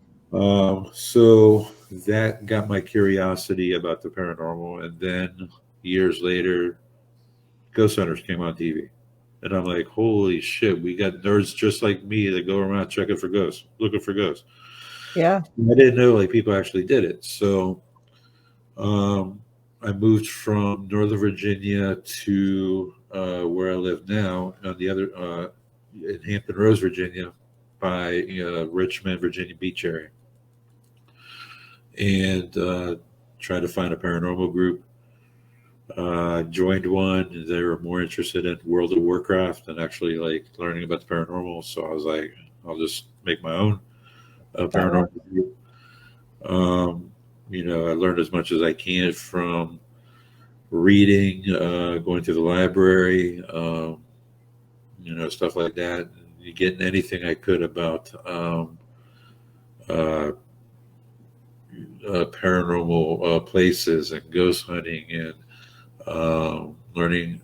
So that got my curiosity about the paranormal, and then years later, Ghost Hunters came on TV, and I'm like, holy shit, we got nerds just like me that go around checking for ghosts, looking for ghosts. Yeah. I didn't know like people actually did it. So I moved from Northern Virginia to where I live now on the other in Hampton Roads, Virginia, by Richmond, Virginia Beach area, and tried to find a paranormal group. Joined one. They were more interested in World of Warcraft and actually like learning about the paranormal. So I was like, I'll just make my own paranormal group. I learned as much as I can from reading, going to the library, stuff like that. Getting anything I could about paranormal places and ghost hunting and learning.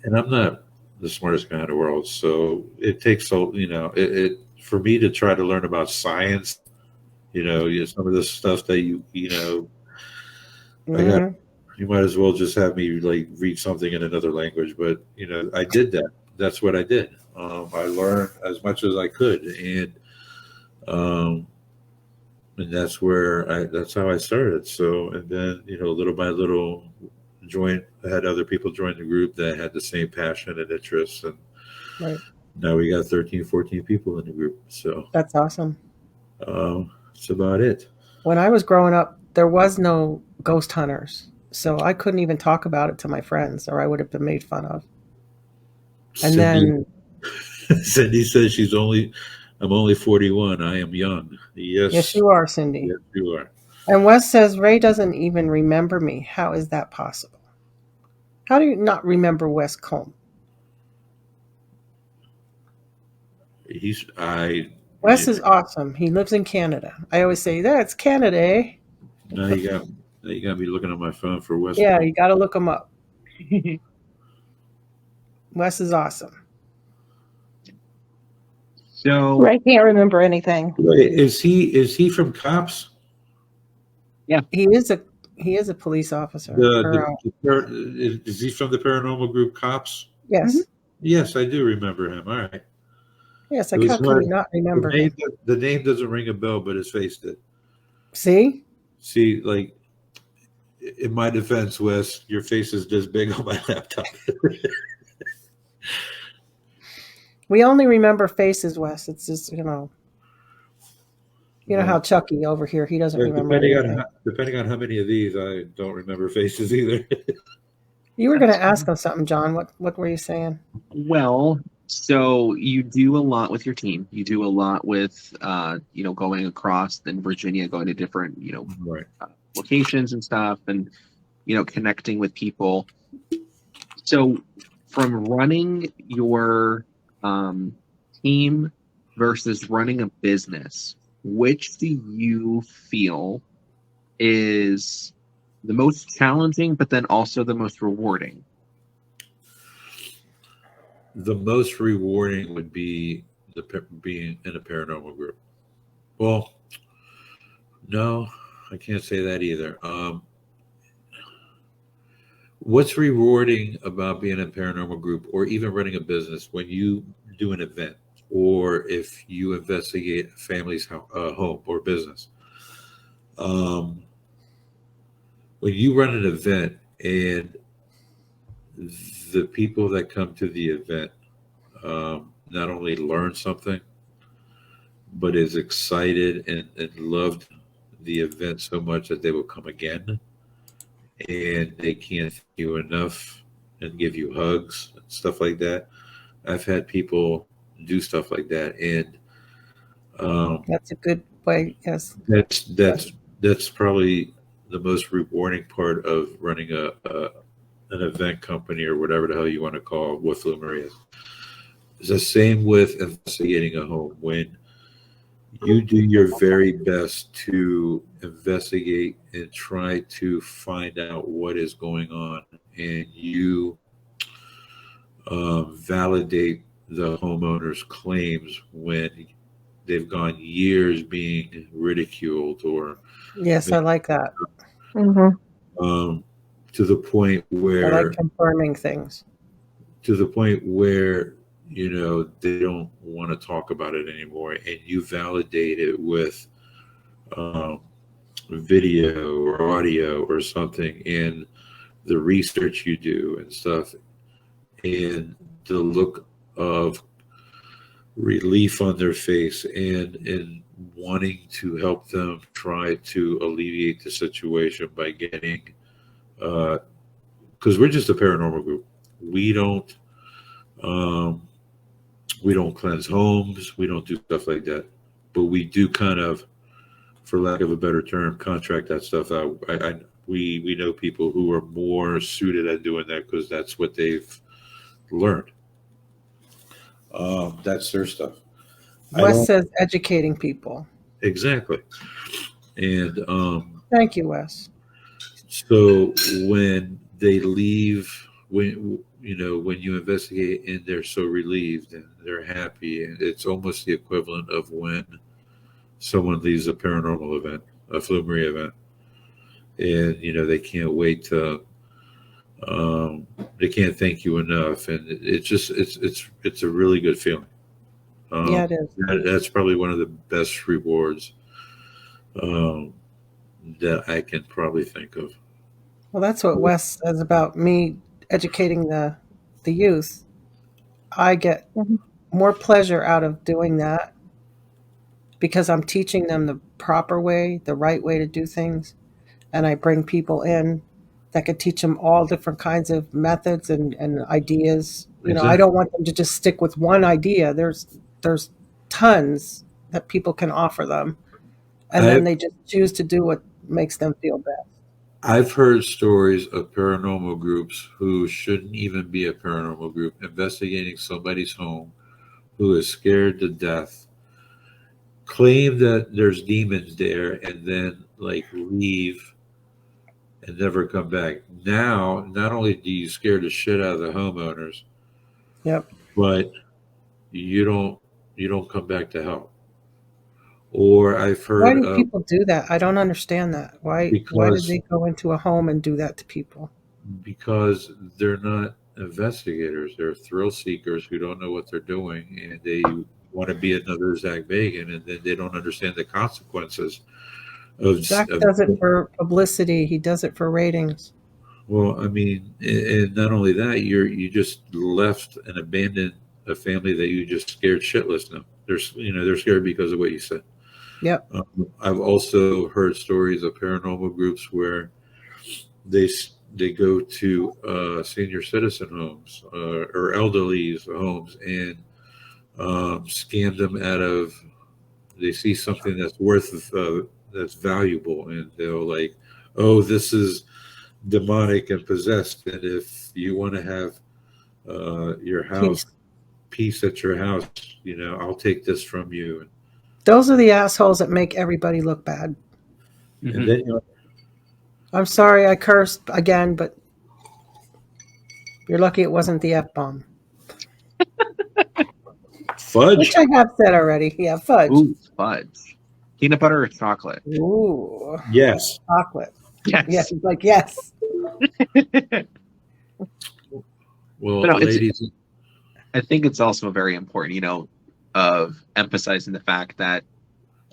And I'm not the smartest guy in the world, so it takes it for me to try to learn about science. Some of this stuff that I got. Mhm. You might as well just have me like read something in another language. But I did that. That's what I did. I learned as much as I could, and that's how I started. So, and then little by little, I had other people join the group that had the same passion and interests, and Right. now we got 13, 14 people in the group. So That's awesome. that's about it. When I was growing up, there was no ghost hunters. So I couldn't even talk about it to my friends or I would have been made fun of. And then Cindy says I'm only 41. I am young. yes, you are, Cindy. Yes, you are. And Wes says Ray doesn't even remember me. How is that possible? How do you not remember Wes Combe? Wes is awesome. He lives in Canada. I always say, that's Canada, eh? Now you got me looking on my phone for Wes. Yeah, you got to look him up. Wes is awesome. So Ray can't remember anything. Wait, is he from Cops? He is a police officer. Is he from the paranormal group Cops? Yes. Mhm. Yes, I do remember him. All right. Yes, It was how could hard. we not remember him? The name doesn't ring a bell, but his face did. See? See, like, in my defense, Wes, your face is this big on my laptop. We only remember faces, Wes. It's just, how Chucky over here, he doesn't remember anything. Depending on how many of these, I don't remember faces either. You were going to ask him something, John. What were you saying? Well, so you do a lot with your team. You do a lot with, going across in Virginia, going to different, Right. locations and stuff, and connecting with people. So, from running your team versus running a business, which do you feel is the most challenging, but then also the most rewarding? The most rewarding would be being in a paranormal group. Well, no, I can't say that either. What's rewarding about being in a paranormal group or even running a business when you do an event or if you investigate a family's home or business? When you run an event and the people that come to the event not only learn something, but is excited and loved the event so much that they will come again. and they can't thank you enough and give you hugs and stuff like that. I've had people do stuff like that, and That's a good way. Yes. that's probably the most rewarding part of running a an event company or whatever the hell you want to call what Flumery is. It's the same with investigating a home. When you do your very best to investigate and try to find out what is going on, and you validate the homeowner's claims when they've gone years being ridiculed or Yes, I like that. To the point I where like confirming things. you know they don't want to talk about it anymore, and you validate it with um, video or audio or something, and the research you do and stuff, and the look of relief on their face and wanting to help them try to alleviate the situation by getting because we're just a paranormal group. We don't um, we don't cleanse homes. We don't do stuff like that. But we do kind of, for lack of a better term, contract that stuff out. We know people who are more suited at doing that because that's what they've learned. That's their stuff. Wes says educating people. Exactly. And Thank you, Wes. so when they leave, when you investigate and they're so relieved and they're happy, and it's almost the equivalent of when someone leaves a paranormal event, a Flumery event, and they can't wait to they can't thank you enough, and it's a really good feeling. Yeah, it is. That's probably one of the best rewards that I can probably think of. Well, that's what Wes says about me educating the youth. I get more pleasure out of doing that because I'm teaching them the proper way, the right way to do things, and I bring people in that could teach them all different kinds of methods and ideas. I don't want them to just stick with one idea. There's tons that people can offer them, and then they just choose to do what makes them feel best. I've heard stories of paranormal groups who shouldn't even be a paranormal group investigating somebody's home who is scared to death, claim that there's demons there, and then leave and never come back. Now, not only do you scare the shit out of the homeowners, Yep. but you don't come back to help. Or I've heard. Why do people do that? I don't understand that. Why did they go into a home and do that to people? Because they're not investigators. They're thrill seekers who don't know what they're doing, and they want to be another Zach Bagan, and then they don't understand the consequences of. Zach does it for publicity. He does it for ratings. Well, I mean, and not only that, you just left and abandoned a family that you just scared shitless. Now they're scared because of what you said. Yep. I've also heard stories of paranormal groups where they go to senior citizen homes or elderly's homes and scam them out of. They see something that's that's valuable, and they'll oh, this is demonic and possessed, and if you want to have your house peace at your house, I'll take this from you. Those are the assholes that make everybody look bad. And then I'm sorry I cursed again, but you're lucky it wasn't the F-bomb. Fudge? Which I have said already. Yeah, fudge. Ooh, fudge. Peanut butter or chocolate? Ooh. Yes. Chocolate. Yes. Yes, he's like, yes. Well, no, ladies. I think it's also very important, of emphasizing the fact that,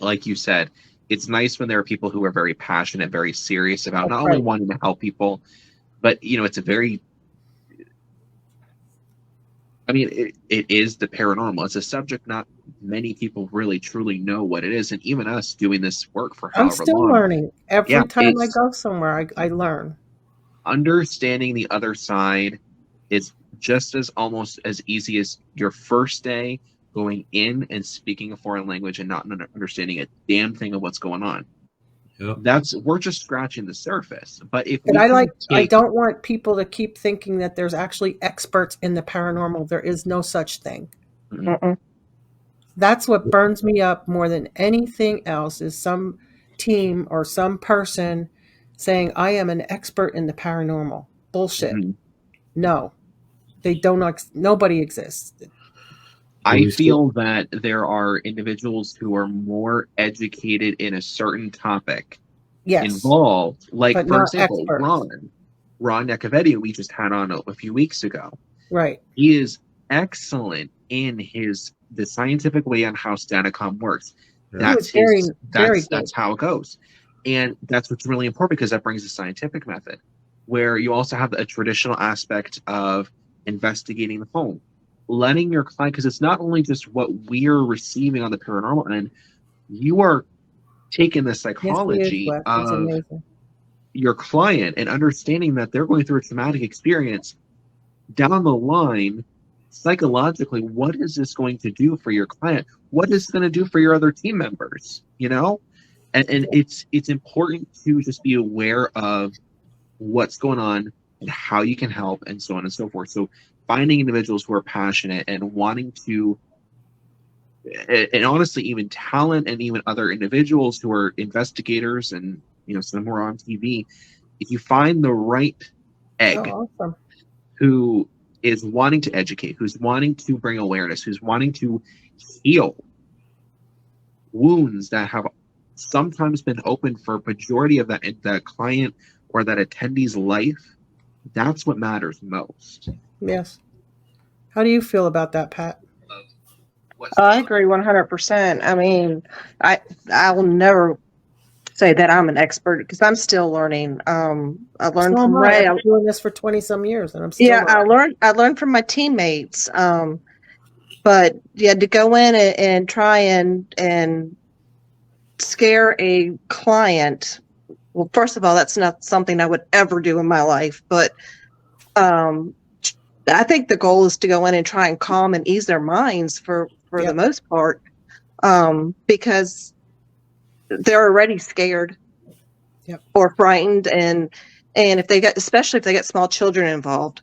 like you said, it's nice when there are people who are very passionate, very serious about not only wanting to help people, but, it's a very, it is the paranormal. It's a subject not many people really truly know what it is. And even us doing this work for however long. I'm still learning. Every time I go somewhere, I learn. understanding the other side is just as almost as easy as your first day going in and speaking a foreign language and not understanding a damn thing of what's going on. Yep. We're just scratching the surface. But if And we can I take, don't want people to keep thinking that there's actually experts in the paranormal. There is no such thing. Mm-mm. That's what burns me up more than anything else is some team or some person saying, I am an expert in the paranormal. Bullshit. Mhm. No, they don't. Nobody exists. I feel that there are individuals who are more educated in a certain topic Yes, involved. Like, but for not example, experts. Ron Necovetti, we just had on a few weeks ago. Right. He is excellent in the scientific way on how Statacom works. Yeah. He was very good. That's how it goes. And that's what's really important because that brings the scientific method, where you also have a traditional aspect of investigating the phone, letting your client, because it's not only just what we're receiving on the paranormal end, you are taking the Yes, he is, psychology Wes. He's of amazing. your client and understanding that they're going through a traumatic experience down the line. Psychologically, what is this going to do for your client? What is it going to do for your other team members? And it's important to just be aware of what's going on and how you can help and so on and so forth. So finding individuals who are passionate and wanting to, and honestly, even talent and even other individuals who are investigators and some who are on TV, if you find the right egg Oh, awesome. who is wanting to educate, who's wanting to bring awareness, who's wanting to heal wounds that have sometimes been open for a majority of that client or that attendee's life, that's what matters most. Yes. How do you feel about that, Pat? I agree 100%. I mean, I will never say that I'm an expert because I'm still learning. I learned So from am I. Ray. I've been doing this for 20 some years and I'm still Yeah, learning. I learned from my teammates. But yeah, to go in and try and scare a client. Well, first of all, that's not something I would ever do in my life. But I think the goal is to go in and try and calm and ease their minds for Yep. the most part, because they're already scared Yep. or frightened, and especially if they get small children involved.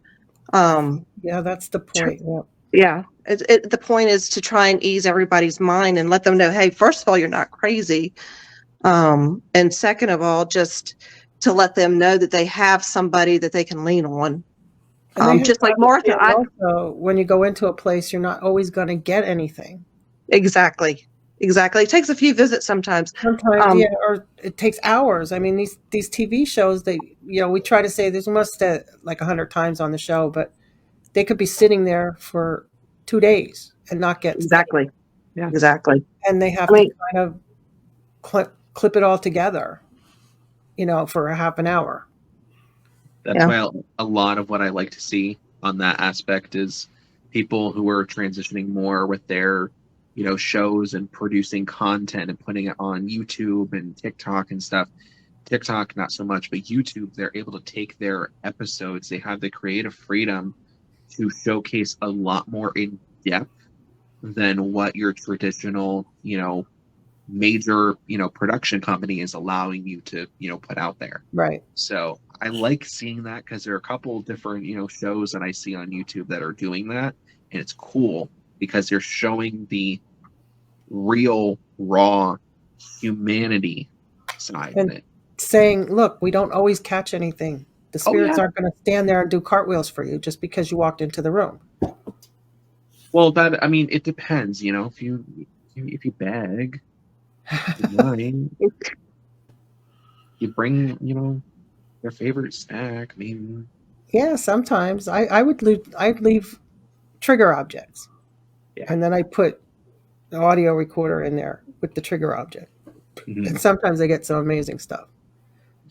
Yeah, that's the point. Yep. Yeah, the point is to try and ease everybody's mind and let them know, hey, first of all, you're not crazy, and second of all, just to let them know that they have somebody that they can lean on. And they have Just to like Martha, understand also, when you go into a place, you're not always going to get anything. Exactly. It takes a few visits sometimes. Sometimes, yeah, or it takes hours. I mean, these TV shows, we try to say this must like 100 times on the show, but they could be sitting there for 2 days and not get Exactly. Yeah, exactly. and they have I mean, to kind of clip it all together, for a half an hour. That's why a lot of what I like to see on that aspect is people who are transitioning more with their, shows and producing content and putting it on YouTube and TikTok and stuff. TikTok, not so much, but YouTube, they're able to take their episodes. They have the creative freedom to showcase a lot more in depth than what your traditional, major, production company is allowing you to, put out there. Right. So I like seeing that because there are a couple of different, shows that I see on YouTube that are doing that. And it's cool because they're showing the real, raw humanity side of it. Saying, look, we don't always catch anything. The spirits aren't going to stand there and do cartwheels for you just because you walked into the room. Well, it depends, if you beg, you bring, your favorite snack, maybe. Yeah, sometimes I'd leave trigger objects. Yeah. And then I put the audio recorder in there with the trigger object. Mm-hmm. And sometimes I get some amazing stuff.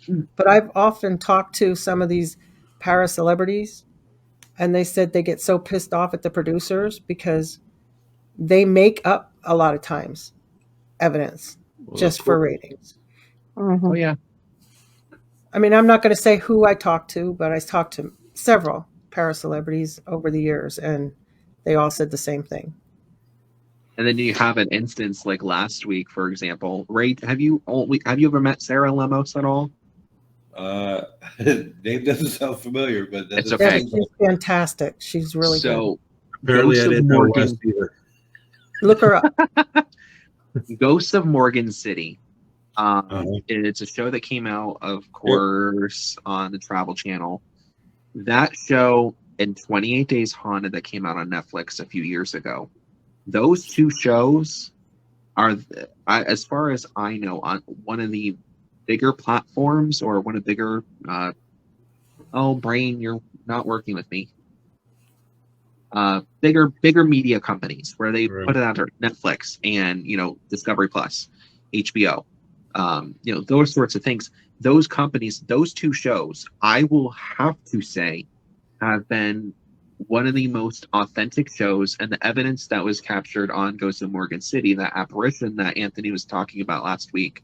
Mm-hmm. But I've often talked to some of these para celebrities, and they said they get so pissed off at the producers because they make up a lot of times evidence just for ratings. Mm-hmm. Oh, yeah. I mean, I'm not going to say who I talked to, but I talked to several para celebrities over the years, and they all said the same thing. And then you have an instance like last week, for example. Ray, have you ever met Sarah Lemos at all? Name doesn't sound familiar, but that It's doesn't okay. Yeah, sound- she's fantastic. She's really good. So apparently I Ghosts of didn't know Morgan- West either. Look her up. Ghosts of Morgan City. Uh-huh. It's a show that came out, of course, on the Travel Channel. That show and 28 Days Haunted that came out on Netflix a few years ago. Those two shows are, as far as I know, on one of the bigger platforms or one of the bigger. Brain, you're not working with me. Bigger media companies where they Right. put it out on Netflix and Discovery Plus, HBO, those sorts of things. Those companies, those two shows, I will have to say, have been one of the most authentic shows, and the evidence that was captured on Ghosts of Morgan City, that apparition that Anthony was talking about last week,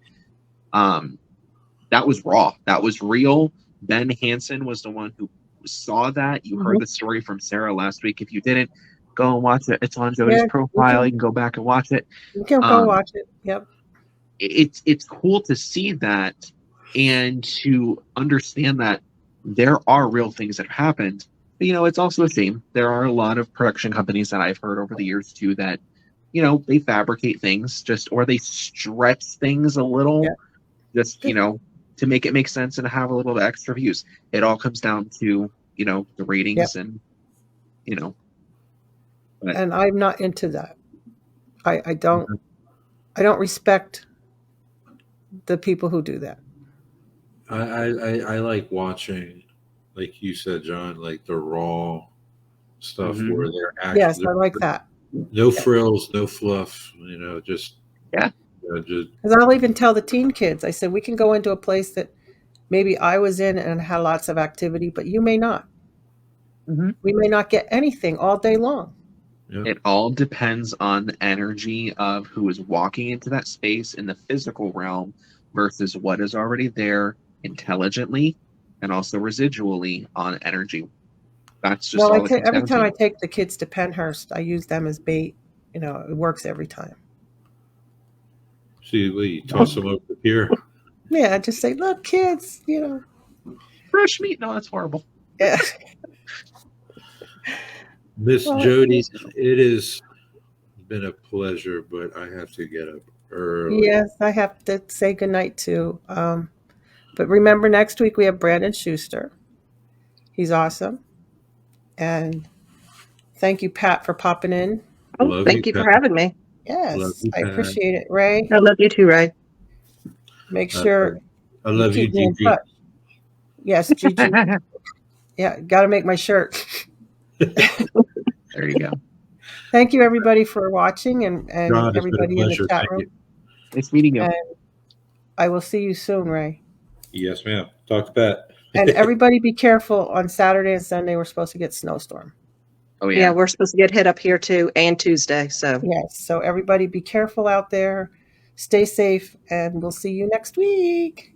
that was raw. That was real. Ben Hansen was the one who saw that. You heard the story from Sarah last week. If you didn't, go and watch it. It's on Jody's profile. You can go back and watch it. You can go watch it. Yep. It's cool to see that and to understand that there are real things that have happened. But, it's also a shame. There are a lot of production companies that I've heard over the years too that, they fabricate things or they stretch things a little, to make it make sense and have a little bit extra views. It all comes down to, the ratings and. And I'm not into that. I don't respect the people who do that. I like watching, like you said, John, like the raw stuff where they're actually. Yes, I like that. No frills, no fluff. Just. Yeah. Just. Because I'll even tell the teen kids. I said we can go into a place that maybe I was in and had lots of activity, but you may not. Mm-hmm. We may not get anything all day long. Yeah. It all depends on the energy of who is walking into that space in the physical realm versus what is already there intelligently and also residually on energy. That's just all it comes every down time to. I take the kids to Penhurst, I use them as bait. It works every time. See, you toss them over the pier. Yeah, I just say, look, kids, Fresh meat? No, that's horrible. Yeah. Miss Jody, it has been a pleasure, but I have to get up early. Yes, I have to say goodnight too. But remember, next week we have Brandon Schuster. He's awesome. And thank you, Pat, for popping in. Oh, thank you for having me. Yes, I appreciate it, Ray. I love you too, Ray. Make sure I love you, keep me in Gigi. touch. Yes, Gigi. Yeah, got to make my shirt. There you go. Thank you, everybody, for watching and John, it's been a everybody in the pleasure. chat Thank room. you. Nice meeting you. And I will see you soon, Ray. Yes, ma'am. Talk to Pat. And everybody be careful on Saturday and Sunday. We're supposed to get snowstorm. Oh, Yeah, we're supposed to get hit up here too, and Tuesday. So Yes. So everybody be careful out there. Stay safe, and we'll see you next week.